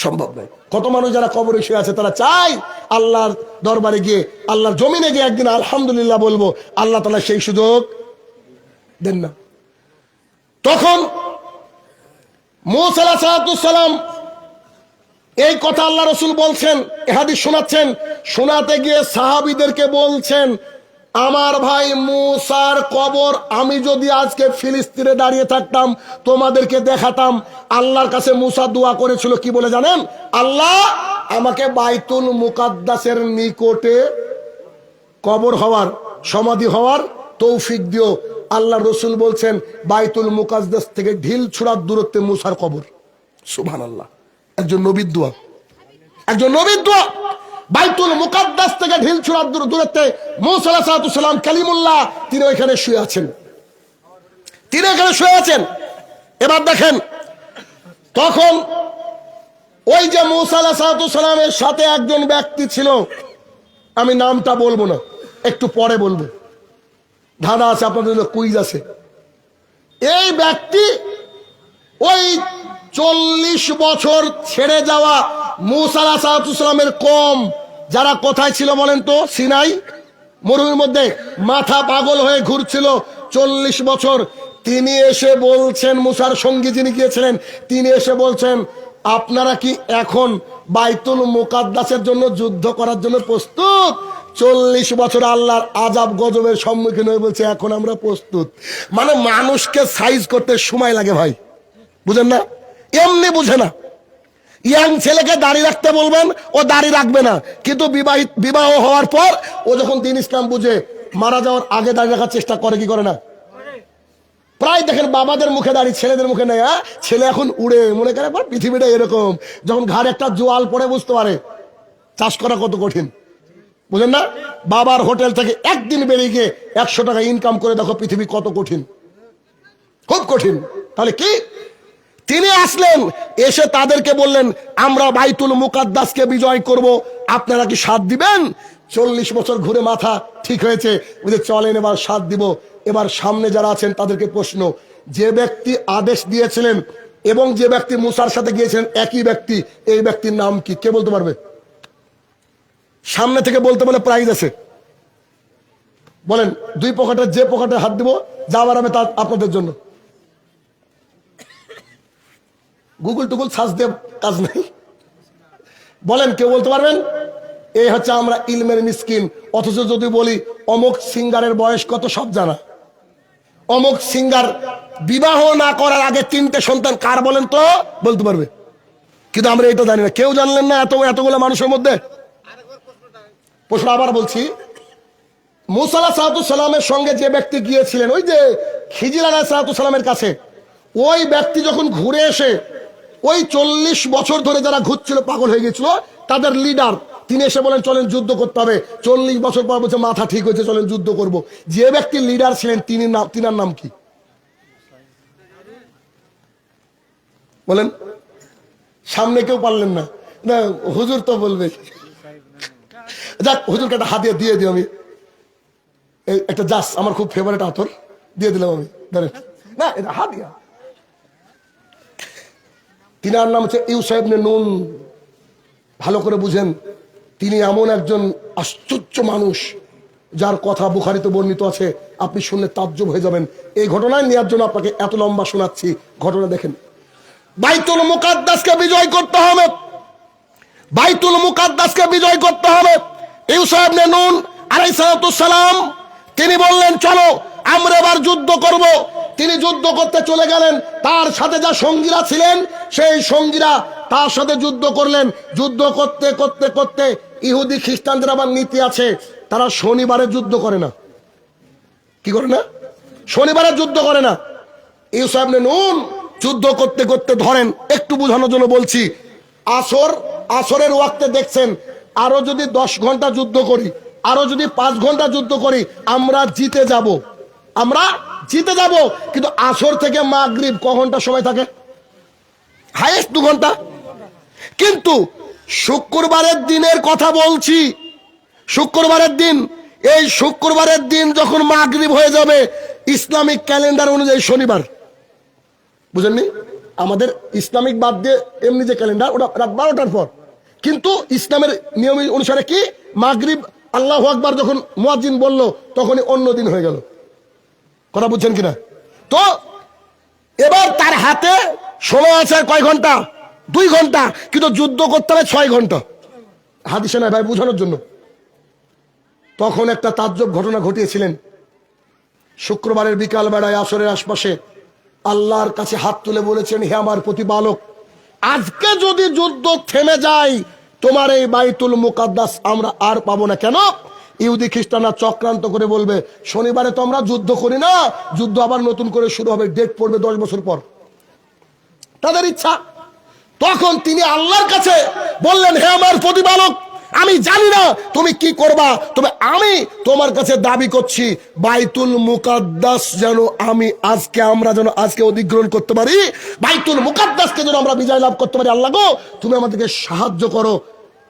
সম্ভব নয়। কত মানুষ যারা কবরে শুয়ে আছে তারা চায় আল্লাহর দরবারে গিয়ে, আল্লাহর জমিনে গিয়ে একদিন আলহামদুলিল্লাহ বলবো, আল্লাহ তাআলা সেই সুযোগ দেন না। তখন মূসা আলাইহিস সালাম এই কথা আল্লাহ রাসূল বলছেন, এই হাদিস শোনাচ্ছেন, শোনাতে গিয়ে সাহাবীদেরকে বলছেন আমার ভাই মূসার কবর আমি যদি আজকে ফিলিস্তিনে দাঁড়িয়ে থাকতাম তোমাদেরকে দেখাতাম। আল্লাহর কাছে মূসা দোয়া করেছিল কি বলে জানেন? আল্লাহ আমাকে বাইতুল মুকাদ্দাসের নিকটে কবর হওয়ার, সমাধি হওয়ার তৌফিক দিও। আল্লাহ রসুল বলছেন বাইতুল মুকাদ্দাস থেকে ঢিল ছুড়ার দূরত্বে মূসার কবর। সুবহানাল্লাহ, একজন নবীর দোয়া, একজন নবীর দোয়া। বাইতুল মুকাদ্দাস থেকে ঢিল ছুড়ার দূরত্বে মূসা আলাইহিস সালাম কালিমুল্লাহ তিনি ওইখানে শুয়ে আছেন, তিনি এখানে শুয়ে আছেন। এবার দেখেন তখন ওই যে মূসা আলাইহিস সালামের সাথে একজন ব্যক্তি ছিল, আমি নামটা বলবো না, একটু পরে বলবো, ধাঁধা আছে আপনাদের জন্য, কুইজ আছে। এই ব্যক্তি ওই 40 বছর ছেড়ে যাওয়া মূসা আলাইহিস সালামের কম যারা কোথায় ছিল বলেন তো? সিনাই মরুভূমির মধ্যে মাথা পাগল হয়ে ঘুরছিল 40 বছর। তিনি এসে বলছেন, মূসার সঙ্গী যিনি গিয়েছিলেন তিনি এসে বলছেন আপনারা কি এখন বাইতুল মুকাদ্দাসের জন্য যুদ্ধ করার জন্য প্রস্তুত? 40 বছর আল্লাহর আযাব গজবের সম্মুখীন হয়ে বলছে এখন আমরা প্রস্তুত। মানে মানুষকে সাইজ করতে সময় লাগে ভাই, বুঝেন না? এমনি বুঝে না। ইয়াং ছেলেকে দাড়ি রাখতে বলবেন, ও দাড়ি রাখবে না, কিন্তু বিবাহ হওয়ার পর ও যখন দিন ইসলাম বুঝে মারা যাওয়ার আগে দাড়ি রাখার চেষ্টা করে কি করে না? প্রায় দেখেন বাবাদের মুখে দাড়ি, ছেলেদের মুখে নেই। ছেলে এখন উড়ে, মনে করে পৃথিবীটা এরকম। যখন ঘাড়ে একটা জোয়াল পড়ে বুঝতে পারে চাষ করা কত কঠিন, বুঝেন না? বাবার হোটেল থেকে একদিন বেরিয়ে গিয়ে 100 টাকা ইনকাম করে দেখো পৃথিবী কত কঠিন, খুব কঠিন। তাহলে কি তিনি আসলেন, এসে তাদেরকে বললেন আমরা বাইতুল মুকাদ্দাসকে বিজয় করব, আপনারা কি সাথ দিবেন? 40 বছর ঘুরে মাথা ঠিক হয়েছে, বুঝে চলেন এবার সাথ দিব। এবার সামনে যারা আছেন তাদেরকে প্রশ্ন, যে ব্যক্তি আদেশ দিয়েছিলেন এবং যে ব্যক্তি মূসার সাথে গিয়েছিলেন একই ব্যক্তি, এই ব্যক্তির নাম কি? কে বলতে পারবে? সামনে থেকে বলতে বলে প্রাইজ আছে, বলেন। 2 পকেটে যে পকেটে হাত দিব যাওয়ার হবে তা আপনাদের জন্য। গুগল টুগল সার্চ দিয়ে কাজ নেই, বলেন কেউ বলতে পারবেন? এই হচ্ছে আমরা ইলমের মিসকিন। অথচ যদি বলি অমুক সিঙ্গারের বয়স কত সব জানা, অমুক সিঙ্গার বিবাহ না করার আগে 3টে সন্তান কার বলেন তো? বলতে পারবে, কিন্তু আমরা এটা জানি না। কেউ জানলেন না এতগুলো মানুষের মধ্যে? প্রশ্ন আবার বলছি, মূসা আলাইহিস সালামের সঙ্গে যে ব্যক্তি গিয়েছিলেন ওই যে খিজির আলাইহিস সালামের কাছে, ওই ব্যক্তি যখন ঘুরে এসে ওই 40 বছর ধরে যারা ঘুরছিল পাগল হয়ে গেছিল তাদের লিডার, তিনি এসে বলেন চলেন যুদ্ধ করতে হবে। 40 বছর পর বলছে মাথা ঠিক হয়েছে, চলেন যুদ্ধ করব। যে ব্যক্তি লিডার ছিলেন তিনার নাম কি বলেন? সামনে কেউ পারলেন না, না হুজুর তো বলবে। যাক হুজুরকে একটা হাদিয়া দিয়ে দিই আমি, এই একটা জাস আমার খুব ফেভারিট আতর দিয়ে দিলাম আমি, ধরেন না এটা হাদিয়া। তিনার নাম হচ্ছে ইউসা ইবনে নুন। ভালো করে বুঝেন, তিনি এমন একজন আশ্চর্য মানুষ যার কথা বুখারীতে বর্ণিত আছে, আপনি শুনলে তাজ্জব হয়ে যাবেন। এই ঘটনায় নেওয়ার জন্য আপনাকে এত লম্বা শোনাচ্ছি। ঘটনা দেখেন, বাইতুল মুকাদ্দাসকে বিজয় করতে হবে, বাইতুল মুকাদ্দাসকে বিজয় করতে হবে। ইউসা ইবনে নুন আলাইহিস সালাম তিনি বললেন চলো আমরা এবার যুদ্ধ করব। তিনি যুদ্ধ করতে চলে গেলেন, তার সাথে যা সঙ্গীরা ছিলেন সেই সঙ্গীরা তার সাথে যুদ্ধ করলেন। যুদ্ধ করতে করতে করতে ইহুদি খ্রিস্টানদের আবার নীতি আছে, তারা শনিবারে যুদ্ধ করে না। কি করে না? শনিবারে যুদ্ধ করে না। ইউসা ইবনে নুন যুদ্ধ করতে করতে, ধরেন একটু বোঝানোর জন্য বলছি, আসরের ওয়াক্তে দেখছেন আরো যদি 10 ঘন্টা যুদ্ধ করি, আরো যদি 5 ঘন্টা যুদ্ধ করি, আমরা জিতে যাব, আমরা জিতে যাব। কিন্তু আসর থেকে মাগরিব ক ঘন্টা সময় থাকে? হাইয়েস্ট 2 ঘন্টা। কিন্তু শুক্রবারের দিনের কথা বলছি, শুক্রবারের দিন, এই শুক্রবারের দিন যখন মাগরিব হয়ে যাবে ইসলামিক ক্যালেন্ডার অনুযায়ী শনিবার, বুঝেননি? আমাদের ইসলামিক বাদ দিয়ে এমনি যে ক্যালেন্ডার ওটা রাত 12টার পর, কিন্তু ইসলামের নিয়ম অনুসারে কি মাগরিব আল্লাহু আকবার যখন মুয়াজ্জিন বলল তখনই অন্য দিন হয়ে গেল। কথা বুঝছেন কিনা? তো এবার তার হাতে সময় আছে কয় ঘন্টা? 2 ঘন্টা, কিন্তু যুদ্ধ করতে হবে 6 ঘন্টা। হাদিসে নয় ভাই, বোঝানোর জন্য। তখন একটা তাজ্জব ঘটনা ঘটিয়েছিলেন। শুক্রবারের বিকাল বেলায় আসরের আশপাশে আল্লাহর কাছে হাত তুলে বলেছেন, হে আমার প্রতিপালক, আজকে যদি যুদ্ধ থেমে যায় তোমার এই বাইতুল মুকাদ্দাস আমরা আর পাবো না। কেন? ইহুদি খ্রিস্টানরা চক্রান্ত করে বলবে শনিবারে তো আমরা যুদ্ধ করি না, যুদ্ধ আবার নতুন করে শুরু হবে, ডেট পড়বে 10 বছর পর, তাদের ইচ্ছা। তখন তিনি আল্লাহর কাছে বললেন, হে আমার প্রতিপালক, আমি জানি না তুমি কি করবা, তবে আমি তোমার কাছে দাবি করছি বাইতুল মুকাদ্দাস যেন আমরা যেন আজকে অধিগ্রহণ করতে পারি, বাইতুল মুকাদ্দাসকে যেন আমরা বিজয় লাভ করতে পারি। আল্লাহ গো, তুমি আমাদেরকে সাহায্য করো।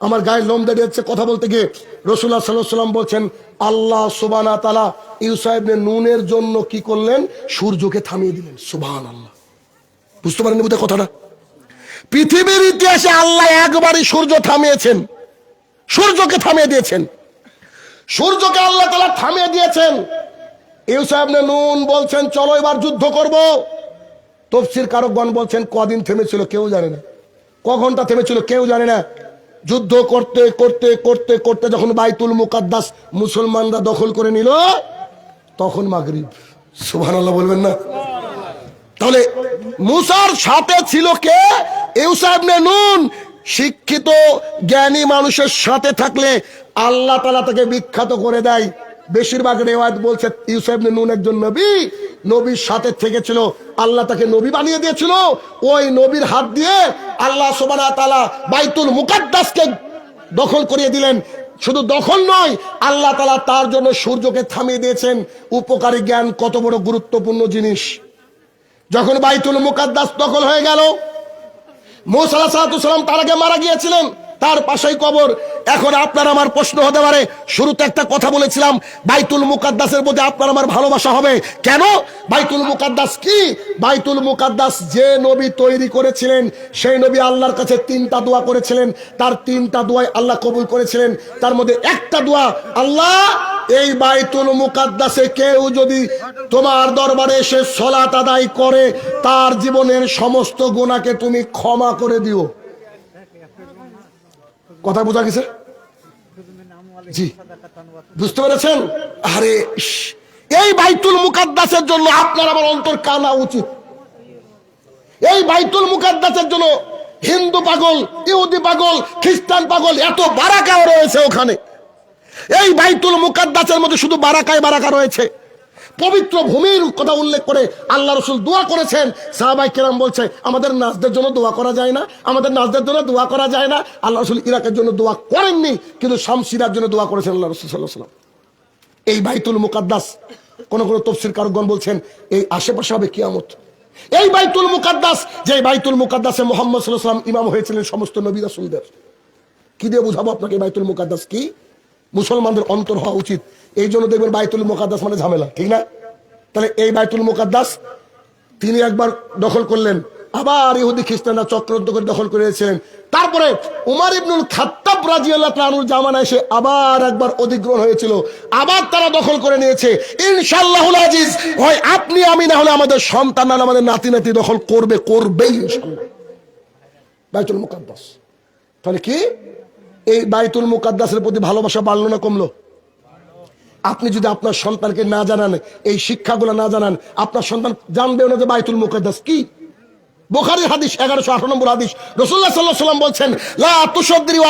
আমার গায়ে লোম দাঁড়িয়ে যাচ্ছে কথা বলতে গিয়ে। রাসূলুল্লাহ সাল্লাল্লাহু আলাইহি ওয়াসাল্লাম বলছেন, আল্লাহ সুবহানাহু ওয়া তাআলা ইউসা ইবনে নুনের জন্য কি করলেন? সূর্যকে থামিয়ে দিলেন। সুবহানাল্লাহ। বুঝতে পারেন বুঝতে কথাটা? পৃথিবীর ইতিহাসে আল্লাহ একবারই সূর্য থামিয়েছেন, সূর্যকে থামিয়ে দিয়েছেন, সূর্যকে আল্লাহ তাআলা থামিয়ে দিয়েছেন। ইউসা ইবনে নুন বলছেন চলো এবার যুদ্ধ করব। তাফসীর কারকগণ বলছেন কদিন থেমেছিল কেউ জানে না, ক ঘন্টা থেমেছিল কেউ জানে না। যুদ্ধ করতে করতে করতে করতে যখন বাইতুল মুকাদ্দাস মুসলমানরা দখল করে নিল তখন মাগরিব। সুবহানাল্লাহ বলবেন না? তাহলে মুসার সাথে ছিল কে? ইউসা ইবনে নুন। শিক্ষিত জ্ঞানী মানুষের সাথে থাকলে আল্লাহ তাআলা তাকে বিখ্যাত করে দেয়। বেশিরভাগ রিওয়ায়াত বলছে ইউসা ইবনে নুন একজন নবী, নবীর সাথে থেকেছিল, আল্লাহ তাকে নবী বানিয়ে দিয়েছিল। ওই নবীর হাত দিয়ে আল্লাহ সুবহানাহু ওয়া তাআলা বাইতুল মুকাদ্দাসকে দখল করিয়ে দিলেন। শুধু দখল নয়, আল্লাহ তাআলা তার জন্য সূর্যকে থামিয়ে দিয়েছেন। উপকারী জ্ঞান কত বড় গুরুত্বপূর্ণ জিনিস। যখন বাইতুল মুকাদ্দাস দখল হয়ে গেল, মুসা আলাইহিস সালাম তার আগে মারা গিয়েছিলেন, তার পাশেই কবর। এখন আপনার আমার প্রশ্ন হতে পারে, শুরুতে একটা কথা বলেছিলাম বাইতুল মুকাদ্দাসের প্রতি আপনার আমার ভালোবাসা হবে কেন? বাইতুল মুকাদ্দাস কি? বাইতুল মুকাদ্দাস যে নবী তৈরি করেছিলেন সেই নবী আল্লাহর কাছে 3টা দোয়া করেছিলেন, তার 3টা দোয়াই আল্লাহ কবুল করেছিলেন। তার মধ্যে একটা দোয়া, আল্লাহ এই বাইতুল মুকাদ্দাসে কেউ যদি তোমার দরবারে এসে সালাত আদায় করে তার জীবনের সমস্ত গুনাহকে তুমি ক্ষমা করে দিও। কথা বোঝা গেছে? জি, বুঝতে পেরেছেন? আরে এই বাইতুল মুকাদ্দাসের জন্য আপনার আমার অন্তর কানা উচিত। এই বাইতুল মুকাদ্দাসের জন্য হিন্দু পাগল, ইহুদি পাগল, খ্রিস্টান পাগল, এত বারাকা রয়েছে ওখানে। এই বাইতুল মুকাদ্দাসের মধ্যে শুধু বারাকায় বারাকা রয়েছে। পবিত্র ভূমির কথা উল্লেখ করে আল্লাহ রাসূল দোয়া করেছেন। সাহাবায়ে কেরাম বলছে আমাদের নাজদের জন্য দোয়া করা যায় না, আমাদের নাজদের জন্য দোয়া করা যায় না। আল্লাহ রাসূল ইরাকের জন্য দোয়া করেননি, কিন্তু শামসিরার জন্য দোয়া করেছেন আল্লাহ রাসূল সাল্লাল্লাহু আলাইহি ওয়াসাল্লাম। এই বাইতুল মুকাদ্দাস কোন কোন তাফসীর কারকগণ বলছেন এই আশেপাশে হবে কিয়ামত। এই বাইতুল মুকাদ্দাস, যে বাইতুল মুকাদ্দাসে মুহাম্মদ সাল্লাল্লাহু আলাইহি ওয়াসাল্লাম ইমাম হয়েছিলেন সমস্ত নবী রাসূলদের। কি দিয়ে বুঝাবো আপনাকে বাইতুল মুকাদ্দাস কি? মুসলমানদের অন্তর হওয়া উচিত। এই জন্য দেখবেন বাইতুল মুকাদ্দাস মানে ঝামেলা, ঠিক না? তাহলে এই বাইতুল মুকাদ্দাস তিনি একবার দখল করলেন, আবার ইহুদি খ্রিস্টানরা চক্রান্ত করে দখল করে নিয়েছিলেন। তারপরে উমর ইবনুল খাত্তাব রাদিয়াল্লাহু তাআলার জামানায় এসে আবার একবার অধিগ্রহণ হয়েছিল, আবার তারা দখল করে নিয়েছে। ইনশাআল্লাহুল আজিজ, হয় আপনি আমি, না হলে আমাদের সন্তান, না হলে আমাদের নাতি নাতি দখল করবেই ইনশাআল্লাহ বাইতুল মুকাদ্দাস। তাহলে কি এই বাইতুল মুকাদ্দাসের প্রতি ভালোবাসা বাড়লো না কমলো? আপনি যদি আপনার সন্তানকে না জানান, এই শিক্ষাগুলো না জানান, আপনার সন্তান জানবেও না যে বাইতুল মুকাদ্দাস কি। বুখারীর হাদিস 1118 নম্বর হাদিস, রাসূলুল্লাহ সাল্লাল্লাহু আলাইহি ওয়াসাল্লাম বলছেন, লা তুসাদ্দিরু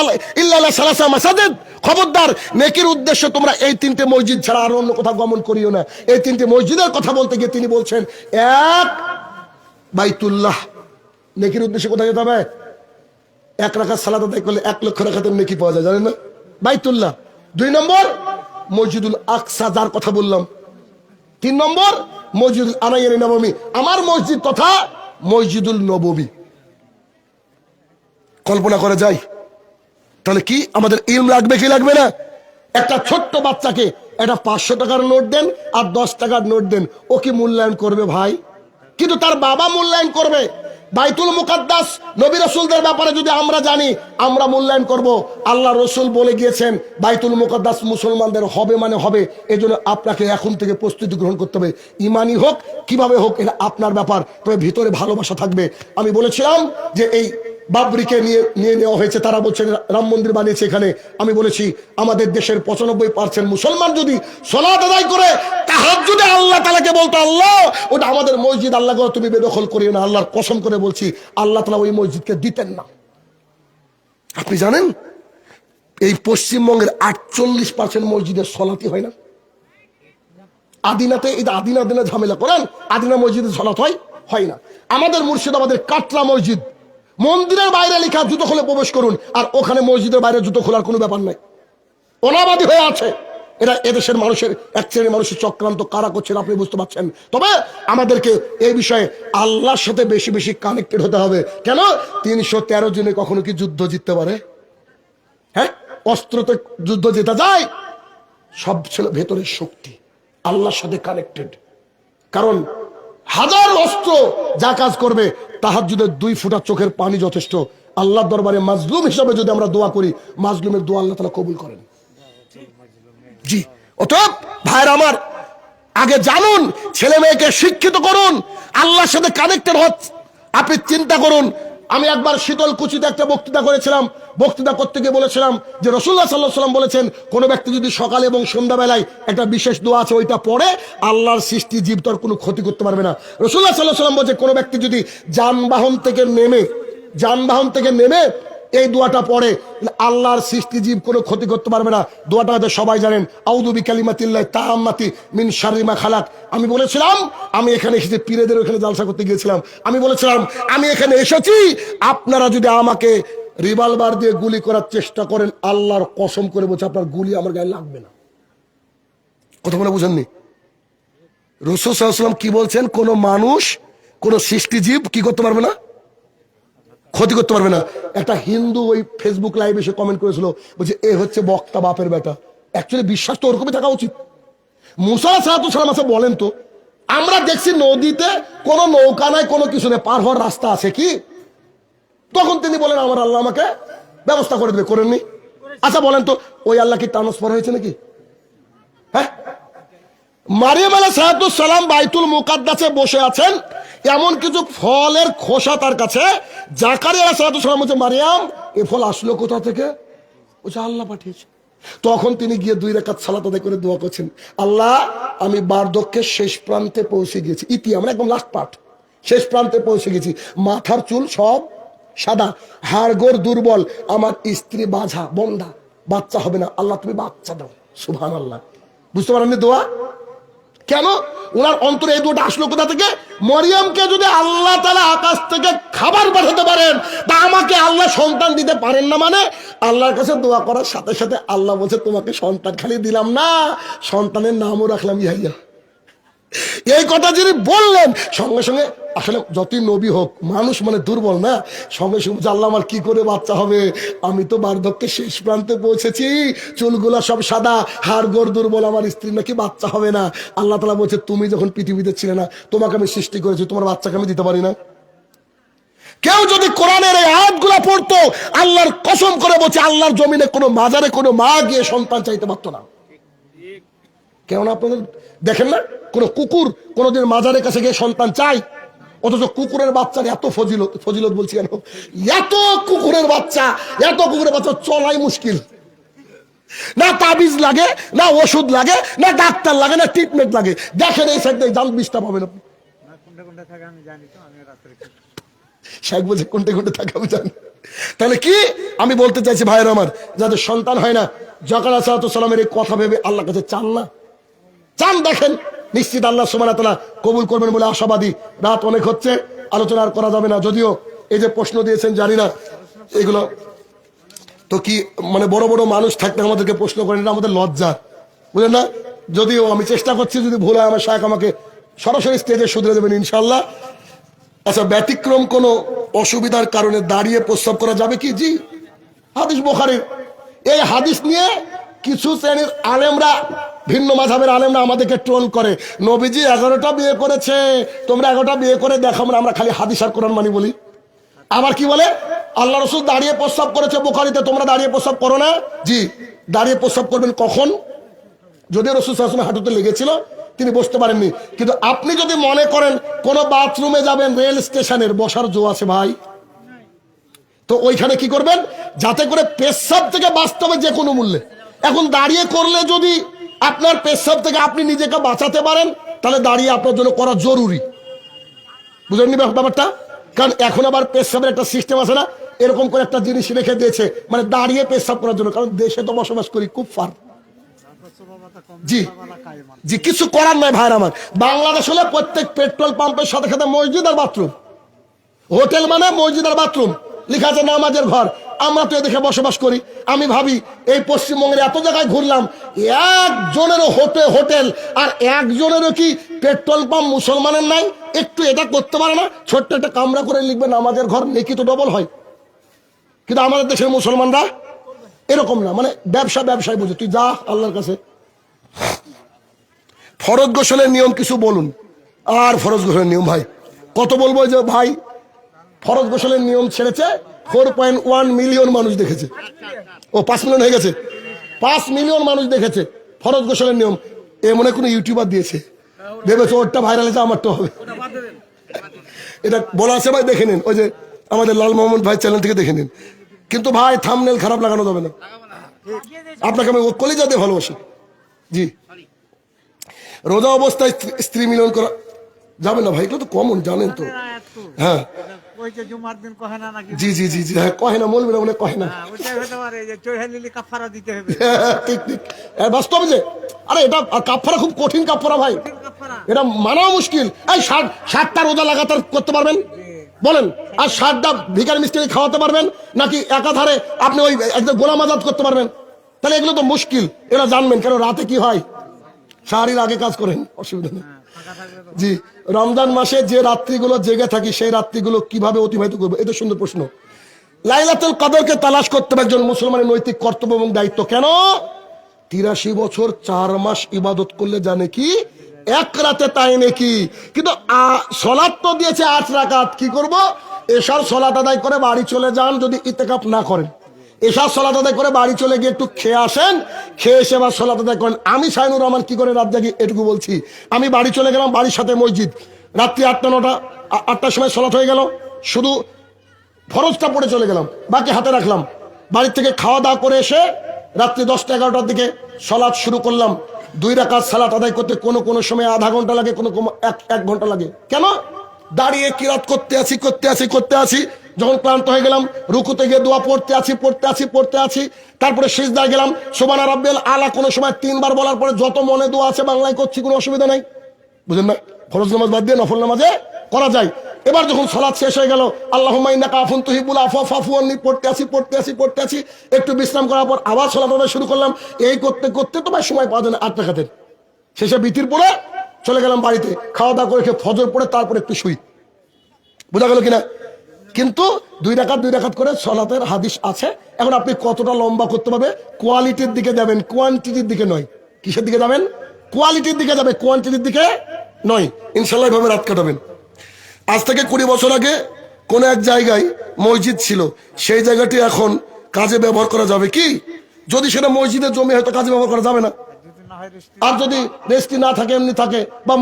ইল্লা লা সালাসা মাসাজিদ, খবরদার নেকির উদ্দেশ্যে তোমরা এই তিনটে মসজিদ ছাড়া আর অন্য কোথাও গমন করিও না। এই তিনটে মসজিদের কথা বলতে গিয়ে তিনি বলছেন, এক বাইতুল্লাহ, নেকির উদ্দেশ্যে কোথায় যেতে হবে? 1 রাকাত সালাত আদায় করলে 1 লক্ষ রাকাতের নেকি পাওয়া যায়, জানেন না? বাইতুল্লাহ। 2 নম্বর মসজিদুল আকসা, যার কথা বললাম। 3 নম্বর মসজিদুল আনাইয়ানি নববী, আমার মসজিদ তথা মসজিদুল নববী। কল্পনা করা যায়? তাহলে কি আমাদের ইলম লাগবে কি লাগবে না? একটা ছোট্ট বাচ্চাকে একটা 500 টাকার নোট দেন আর 10 টাকার নোট দেন, ও কি মূল্যায়ন করবে ভাই? কিন্তু তার বাবা মূল্যায়ন করবে। বাইতুল মুকাদ্দাস নবী রাসূলদের ব্যাপারে যদি আমরা জানি, আমরা মূল্যায়ন করব। আল্লাহ রসুল বলে গিয়েছেন বাইতুল মুকাদ্দাস মুসলমানদের হবে মানে হবে। এজন্য আপনাকে এখন থেকে প্রস্তুতি গ্রহণ করতে হবে। ইমানি হোক কিভাবে হোক এটা আপনার ব্যাপার, তবে ভিতরে ভালোবাসা থাকবে। আমি বলেছিলাম যে এই বাবরিকে নিয়ে নেওয়া হয়েছে, তারা বলছেন রাম মন্দির বানিয়েছে এখানে। আমি বলেছি আমাদের দেশের 95% মুসলমান যদি সালাত আদায় করে, তাহাজ্জুদে আল্লাহ তাআলাকে বলতো, আল্লাহ ওটা আমাদের মসজিদ, আল্লাহ গো তুমি বেদখল করিও না। আল্লাহর কসম করে বলছি, আল্লাহ তাআলা ওই মসজিদকে দিতেন না। আপনি জানেন এই পশ্চিমবঙ্গের 48% মসজিদের সালাতই হয় না। আদিনাতে, এই আদিনা ঝামেলা করেন, আদিনা মসজিদে সালাত হয় না। আমাদের মুর্শিদাবাদের কাটরা মসজিদ, মন্দিরের বাইরে লেখা জুতো খুলে প্রবেশ করুন, আর ওখানে মসজিদের বাইরে জুতো খোলার কোনো ব্যাপার নাই। অনাবাদী হয়ে আছে। এরা এদেশের মানুষের, এক শ্রেণীর মানুষের চক্রান্ত। কারা করছেন আপনি বুঝতে পারছেন? তবে আমাদেরকে এই বিষয়ে আল্লাহর সাথে বেশি বেশি কানেক্টেড হতে হবে। কেন? 313 জনে কখনো কি যুদ্ধ জিততে পারে? হ্যাঁ, অস্ত্রতে যুদ্ধ জেতা যায়? সব ছিল ভেতরের শক্তি, আল্লাহর সাথে কানেক্টেড। কারণ হাজার অস্ত্র যা কাজ করবে, তাহাজ্জুদের 2 ফোঁটা চোখের পানি যথেষ্ট। আল্লাহর দরবারে মাজলুম হিসাবে যদি আমরা দোয়া করি, মাজলুমের দোয়া আল্লাহ তাআলা কবুল করেন। জি, অতএব ভাইরা আমার, আগে জানুন, ছেলে মেয়েকে শিক্ষিত করুন, আল্লাহর সাথে কানেক্টেড হন। আপনি চিন্তা করুন, আমি একবার শীতলকুচিতে একটা বক্তৃতা করেছিলাম। বক্তৃতা করতে গিয়ে বলেছিলাম যে রাসূলুল্লাহ সাল্লাল্লাহু আলাইহি ওয়াসাল্লাম বলেছেন, কোন ব্যক্তি যদি সকালে এবং সন্ধ্যাবেলায় একটা বিশেষ দোয়া আছে ওইটা পড়ে, আল্লাহর সৃষ্টি জীব তার কোনো ক্ষতি করতে পারবে না। রাসূলুল্লাহ সাল্লাল্লাহু আলাইহি ওয়াসাল্লাম বলেছে, কোন ব্যক্তি যদি যানবাহন থেকে নেমে এই দোয়াটা পড়ে, আল্লাহর সৃষ্টি জীব কোনো ক্ষতি করতে পারবে না। দোয়াটা হয়তো সবাই জানেন, আউযু বিকালিমাতিল্লাহি তাম্মাতি মিন শাররি মা খালাক। আমি বলেছিলাম, আমি এখানে এসেছি, পীরেদের ওখানে জালসা করতে গিয়েছিলাম। আমি বলেছিলাম, আমি এখানে এসেছি, আপনারা যদি আমাকে রিভলভার দিয়ে গুলি করার চেষ্টা করেন, আল্লাহর কসম করে বলছে আপনার গুলি আমার গায়ে লাগবে না। কথা বলে বুঝেননি? রাসূল সাল্লাল্লাহু আলাইহি ওয়াসাল্লাম কি বলছেন? কোন মানুষ, কোন সৃষ্টিজীব কি করতে পারবে না? ক্ষতি করতে পারবে না। একটা হিন্দু ওই ফেসবুক লাইভ এসে কমেন্ট করেছিল, বলছে এ হচ্ছে বক্তা বাপের বেটা। অ্যাকচুয়ালি বিশ্বাস তো ওরকমই থাকা উচিত। মুসা আলাইহিস সালাম আছে, বলেন তো, আমরা দেখছি নদীতে কোনো নৌকা নাই, কোনো কিছু নেই, পার হওয়ার রাস্তা আছে কি? তখন তিনি বলেন আমার আল্লাহ আমাকে ব্যবস্থা করে দেবে। করেননি? আচ্ছা বলেন তো, ওই আল্লাহ কি ট্রান্সফার হয়েছে নাকি? হ্যাঁ, মারিয়াম আলাইহিস সালাম বাইতুল মুকাদ্দাসে বসে আছেন, এমন কিছু ফলের খোসা তার কাছে। জাকারিয়া আলাইহিস সালাম বলছে, মারিয়াম এ ফল আসলো কোথা থেকে? বলছে আল্লাহ পাঠিয়েছে। তখন তিনি গিয়ে 2 রাকাত সালাত আদায় করে দোয়া করছেন, আল্লাহ আমি বার্ধক্যের শেষ প্রান্তে পৌঁছে গেছি। আমরা একদম লাস্ট পার্ট, শেষ প্রান্তে পৌঁছে গেছি। মাথার চুল সব সাদা, হাড়গোড় দুর্বল, আমার স্ত্রী বাঝা বন্ধা, বাচ্চা হবে না, আল্লাহ তুমি বাচ্চা দাও। সুবহানাল্লাহ। বুঝতে পারেননি দোয়া? কেন? ওনার অন্তরে এই দোয়াটা আসলো কোথা থেকে? মরিয়মকে যদি আল্লাহ তাআলা আকাশ থেকে খাবার পাঠাতে পারেন, তা আমাকে আল্লাহ সন্তান দিতে পারেন না, মানে আল্লাহর কাছে দোয়া করার সাথে সাথে আল্লাহ বলছে তোমাকে সন্তান খালি দিলাম না, সন্তানের নামও রাখলাম ইয়াহিয়া। এই কথা যিনি বললেন, সঙ্গে সঙ্গে আসলে যতই নবী হোক মানুষ মানে দুর্বল না, সঙ্গে সঙ্গে আল্লাহ আমার কি করে বাচ্চা হবে, আমি তো বার্ধক্যের শেষ প্রান্তে পৌঁছেছি, চুলগুলা সব সাদা, হাড় গোড় দুর্বল, আমার স্ত্রী নাকি বাচ্চা হবে না। আল্লাহ তাআলা বলছে তুমি যখন পৃথিবীতে ছিলে না, তোমাকে আমি সৃষ্টি করেছি, তোমার বাচ্চাকে আমি দিতে পারি না? কেউ যদি কোরআনের এই আয়াতগুলো পড়তো, আল্লাহর কসম করে বলছে আল্লাহর জমিনে কোনো মাজারে কোনো মা গিয়ে সন্তান চাইতে পারতো না। কেননা আপনাদের দেখেন না, কোন কুকুর কোনদিন মাজারের কাছে গিয়ে সন্তান চাই? অথচ কুকুরের বাচ্চার এত ফজিলত, ফজিলত বলছি কেন, এত কুকুরের বাচ্চা চলাই মুশকিল। না তাবিজ লাগে, না ওষুধ লাগে, না ডাক্তার লাগে, না ট্রিটমেন্ট লাগে। দেখেন এই সাইড জাল বিষটা পাবেন আপনি। শেখ বলছে কোনটা কোনটা থাকে আমি জানি। তাহলে কি আমি বলতে চাইছি ভাইয়ের আমার, যাদের সন্তান হয় না, জাকারিয়া আলাইহিস সালামের এই কথা ভেবে আল্লাহর কাছে চান না? চান, দেখেন নিশ্চিত আল্লাহ সুবহানাহু ওয়া তাআলা কবুল করবেন বলে আশাবাদী। রাত অনেক হচ্ছে, আলোচনা আর করা যাবে না। যদিও এই যে প্রশ্ন দিয়েছেন জানি না এগুলো তো কি মানে বড় বড় মানুষ থাকতে আমাদেরকে প্রশ্ন করেন, এটা আমাদের লজ্জা, বুঝলেন না? যদিও আমি চেষ্টা করছি, যদি ভুল হয় আমার শায়েখ আমাকে সরাসরি স্টেজে শুধরে দেবেন ইনশাআল্লাহ। আচ্ছা, ব্যতিক্রম কোনো অসুবিধার কারণে দাঁড়িয়ে প্রস্রাব করা যাবে কি? জি, হাদিস বুখারীর। এই হাদিস নিয়ে কিছু শ্রেণীর আলেমরা, ভিন্ন মাযহাবের আলেমরা আমাদেরকে ট্রোল করে, নবীজি 11টা বিয়ে করেছে, তোমরা 11টা বিয়ে করে দেখাও না, আমরা খালি হাদিস আর কোরআন মানি বলি। আবার কি বলে, আল্লাহ রাসূল দাঁড়িয়ে প্রস্রাব করেছে বুখারীতে, তোমরা দাঁড়িয়ে প্রস্রাব করো না। জি, দাঁড়িয়ে প্রস্রাব করবেন কখন? যদি রাসূল সাল্লাল্লাহু আলাইহি ওয়াসাল্লাম হাঁটুতে লেগেছিল, তিনি বসতে পারেননি। কিন্তু আপনি যদি মনে করেন কোন বাথরুমে যাবেন, রেল স্টেশনের বসার জো আছে ভাই, তো ওইখানে কি করবেন, যাতে করে পেশাব থেকে বাঁচতে হবে যে কোনো মূল্যে। এখন দাঁড়িয়ে করলে যদি আপনার পেশাব থেকে আপনি নিজেকে বাঁচাতে পারেন, তাহলে দাঁড়িয়ে আপনার জন্য করা জরুরি। বুঝলেন ব্যাপারটা? কারণ এখন আবার পেশাবের একটা সিস্টেম আছে না, এরকম করে একটা জিনিস রেখে দিয়েছে, মানে দাঁড়িয়ে পেশাব করার জন্য। কারণ দেশে তো বসবাস করি খুব ফার। জি জি, কিছু করার নাই ভাইরা আমার। বাংলাদেশ হলে প্রত্যেক পেট্রোল পাম্পের সাথে সাথে মসজিদ আর বাথরুম, হোটেল মানে মসজিদ আর বাথরুম, লেখা আছে নামাজের ঘর। আমরা তো এদেশে বসবাস করি। আমি ভাবি এই পশ্চিমবঙ্গের এত জায়গায় ঘুরলাম, একজনেরও হোটেল আর একজনেরও কি পেট্রোল পাম্প মুসলমানের নাই? একটু এটা করতে পারে না? ছোট্ট একটা কামরা করে লিখবে নামাজের ঘর, নেকি তো ডবল হয়। কিন্তু আমাদের দেশের মুসলমানরা এরকম না, মানে ব্যবসায় বুঝে, তুই যা আল্লাহর কাছে। ফরজ গোসলের নিয়ম কিছু বলুন। আর ফরজ গোসলের নিয়ম ভাই কত বলবো, যে ভাই ফরজ গোসলের নিয়ম ছেড়েছে 4.1 মিলিয়ন মানুষ দেখেছে। ও 5 মিলিয়ন হয়ে গেছে, 5 মিলিয়ন মানুষ দেখেছে ফরজ গোসলের নিয়ম। এ মনে কোনো ইউটিউবার দিয়েছে, ভেবেছে ওরটা ভাইরাল হয়েছে, আমারটা হবে। এটা বলা আছে ভাই, দেখে নিন, ওই যে আমাদের লাল মোহাম্মদ ভাই চ্যানেল থেকে দেখে নিন। কিন্তু ভাই থাম্বনেল খারাপ লাগানো যাবে না, আপনাকে আমি কলিজা দিয়ে ভালোবাসি। জি, রোজা অবস্থায় স্ত্রী মিলন করা যাবে না ভাই, এগুলো তো কমন, জানেন তো। হ্যাঁ জি জি জি জি, হ্যাঁ কহে না, মৌলবীরা বলে কহে না, ঠিক ঠিক। বাস্তবে যে আরে এটা কাফারা খুব কঠিন কাফারা ভাই, এটা মানাও মুশকিল। এই 60টা রোজা লাগাতার করতে পারবেন বলেন? আর 60টা ভিখারি মিস্ত্রি খাওয়াতে পারবেন নাকি একাধারে আপনি ওই একদম গোলাম আজাদ করতে পারবেন? তাহলে এগুলো তো মুশকিল, এরা জানবেন। কেন রাতে কি হয়, সাহারির আগে কাজ করেন, অসুবিধা নেই। জি, রমজান মাসে যে রাত্রিগুলো জেগে থাকি, সেই রাত্রিগুলো কিভাবে অতিবাহিত করবো? এটা সুন্দর প্রশ্ন। লাইলাতুল কদরকে তালাশ করতে হবে একজন মুসলমানের নৈতিক কর্তব্য এবং দায়িত্ব। কেন? 83 বছর 4 মাস ইবাদত করলে জানে কি এক রাতে তাই নাকি। কিন্তু সলাত তো দিয়েছে 8 রাকাত। কি করব? এশার সলাত আদায় করে বাড়ি চলে যান, যদি ইতিকাফ না করেন। এশার সলাত আদায় করে বাড়ি চলে গিয়ে একটু খেয়ে আসেন, খেয়ে এসে আবার সলাত আদায় করেন। আমি শাইনুর রহমান কি করে রাত জাগি এটুকু বলছি। আমি বাড়ি চলে গেলাম, বাড়ির সাথে মসজিদ, রাত্রি 8টার সময় সলাত হয়ে গেল, শুধু ফরজটা পড়ে চলে গেলাম, বাকি হাতে রাখলাম। বাড়ির থেকে খাওয়া দাওয়া করে এসে রাত্রি 10টা-11টার দিকে সলাত শুরু করলাম। 2 রাকাত সালাত আদায় করতে কোনো সময় আধা ঘন্টা লাগে, কোনো 1 ঘন্টা লাগে। কেন? দাঁড়িয়ে কিরাত করতে আছি। যখন ক্লান্ত হয়ে গেলাম, রুকুতে গিয়ে দোয়া পড়তে আছি। তারপরে সিজদায় গেলাম, সুবহানা রাব্বিয়াল আলা কোনো সময় 3 বার বলার পরে যত মনে দোয়া আছে বাংলায় করছি, কোনো অসুবিধা নাই। বুঝলেন না? ফরজ নামাজ বাদ দিয়ে নফল নামাজে করা যায়। এবার যখন সালাত শেষ হয়ে গেল, আল্লাহুম্মা ইন্নাকা আফুন তুহিব্বুল আফওয়া ফাফু আননি পড়তে আছি। একটু বিশ্রাম করার পর আবার সালাত আদায় শুরু করলাম। এই করতে তো ভাই সময় পাওয়া যায় না 8 রাকাতের। শেষে বিতির পড়ে চলে গেলাম বাড়িতে, খাওয়া দাওয়া করে খেয়ে ফজর পড়ে তারপর একটু শুই। বোঝা গেল কিনা? কিন্তু 2 রাকাত করে সালাতের হাদিস আছে। এখন আপনি কতটা লম্বা করতে পারবে, কোয়ালিটির দিকে যাবেন, কোয়ান্টিটির দিকে নয়। কিসের দিকে যাবেন? কোয়ালিটির দিকে যাবে, কোয়ান্টিটির দিকে নয়। ইনশাল্লাহ এভাবে রাত কাটাবেন। আজ থেকে 20 বছর আগে কোন এক জায়গায় মসজিদ ছিল, সেই জায়গাটি এখন কাজে ব্যবহার করা যাবে কি? যদি সেটা মসজিদের জমি হয়তো কাজে ব্যবহার করা যাবে না। আর যদি রেস্টি না থাকে, এমনি থাকে, বা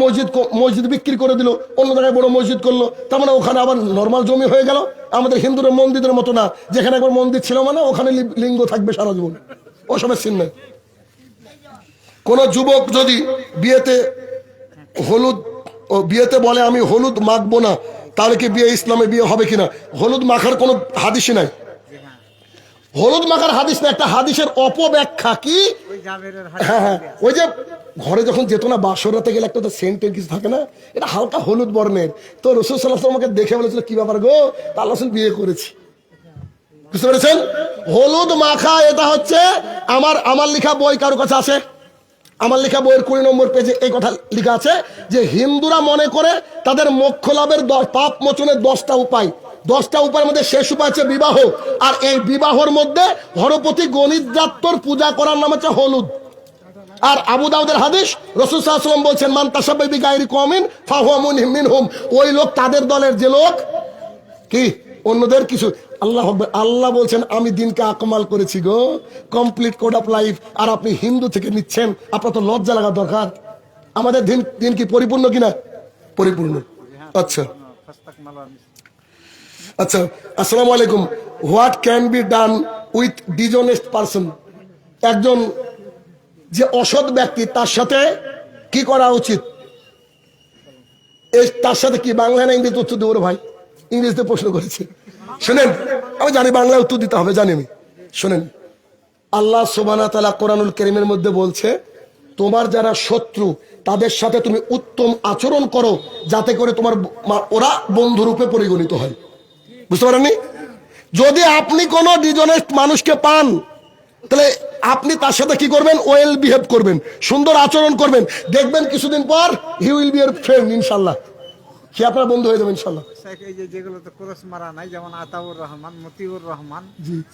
মসজিদ বিক্রি করে দিল, অন্য জায়গায় বড় মসজিদ করলো, তার মানে ওখানে আবার নর্মাল জমি হয়ে গেল। আমাদের হিন্দুদের মন্দিরের মতো না, যেখানে একবার মন্দির ছিল মানে ওখানে লিঙ্গ থাকবে সারা জীবন, ওসবের চিহ্ন নেই। কোন যুবক যদি বিয়েতে বলে আমি হলুদ মাখবো না, তাহলে কি বিয়ে ইসলামে বিয়ে হবে কিনা? হলুদ মাখার কোনো হাদিসই নাই, হলুদ মাখার হাদিস না, একটা হাদিসের অপব্যাখ্যা কি? হ্যাঁ, ওই যে ঘরে যখন যেত না বাসরাতে গেলে একটা সেন্টের কিছু থাকে না, এটা হালকা হলুদ বর্ণের, তো রাসূল সাল্লাল্লাহু আলাইহি ওয়াসাল্লাম আমাকে দেখে বলেছিল কি ব্যাপার গো, আল্লাহ রাসূল বিয়ে করেছি। বুঝতে পেরেছেন? হলুদ মাখা এটা হচ্ছে আমার লেখা বই, কারো কাছে আছে? আমার লেখা বইয়ের 20 নম্বর পেজে এই কথা লেখা আছে যে হিন্দুরা মনে করে তাদের মোক্ষ লাভের পাপ মোচনের 10টা উপায়, 10টা উপায়ের মধ্যে শেষ উপায় হচ্ছে বিবাহ। আর এই বিবাহর মধ্যে হরপতি গণিতজাত্তর পূজা করার নাম হচ্ছে হলুদ। আর আবু দাউদের হাদিস, রাসূল সাল্লাল্লাহু আলাইহি ওয়াসাল্লাম বলছেন মান তাশাব্বাহা বিগাইরি কওমিন ফাহুয়া মিনহুম, ওই লোক তাদের দলের, যে লোক কি অন্যদের কিছু। আল্লাহ বলছেন আমি দিনকে আকমাল করেছি গো, কমপ্লিট কোড অফ লাইফ, আর আপনি হিন্দু থেকে নিচ্ছেন। আপনার তো লজ্জা লাগা দরকার। আমাদের দিন কি পরিপূর্ণ কিনা? পরিপূর্ণ। আচ্ছা, আসসালামু আলাইকুম। What can be done with dishonest person? একজন যে অসৎ ব্যক্তি, তার সাথে কি করা উচিত? তার সাথে কি, বাংলা না ইংরেজি উত্তর দেবো ভাই? ইংরেজিতে প্রশ্ন করেছে, শোনেন। আমি জানি বাংলায় উত্তর দিতে হবে, জানি আমি। শোনেন, আল্লাহ সুবহানাহু ওয়া তাআলা কোরআনুল কারীমের মধ্যে বলছে তোমার যারা শত্রু তাদের সাথে তুমি উত্তম আচরণ করো, যাতে করে তোমার ওরা বন্ধুরূপে পরিগণিত হয়। বুঝতে পারেননি? যদি আপনি কোনো ডিজনেস্ট মানুষকে পান, তাহলে আপনি তার সাথে কি করবেন? ওয়েল বিহেভ করবেন, সুন্দর আচরণ করবেন। দেখবেন কিছুদিন পর he will be your friend, ইনশাল্লাহ। সে আপনার বন্ধু হয়ে যাবে ইনশাল্লাহ। এই যে যেগুলো তো ক্রস মারা নাই, যেমন আতাউর রহমান, মতিউর রহমান,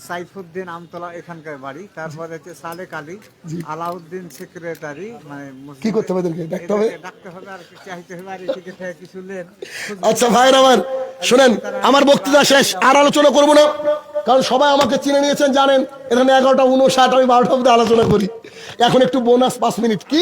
সাইফুদ্দিন আমতলা এখানকার বাড়ি, তারপরে হচ্ছে সালেক আলী, আলাউদ্দিন সেক্রেটারি, মানে কি করতে হবে? ডাকতে হবে আর চাইতে হবে, আর এদিকে থেকে কিছু লেন। আচ্ছা ভাইয়ের আমার, শোনেন, আমার বক্তৃতা শেষ, আর আলোচনা করবো না, কারণ সবাই আমাকে চিনে নিয়েছেন, জানেন এখানে 11টা 59, আমি 12টা অবধি আলোচনা করি। এখন একটু বোনাস 5 মিনিট। কি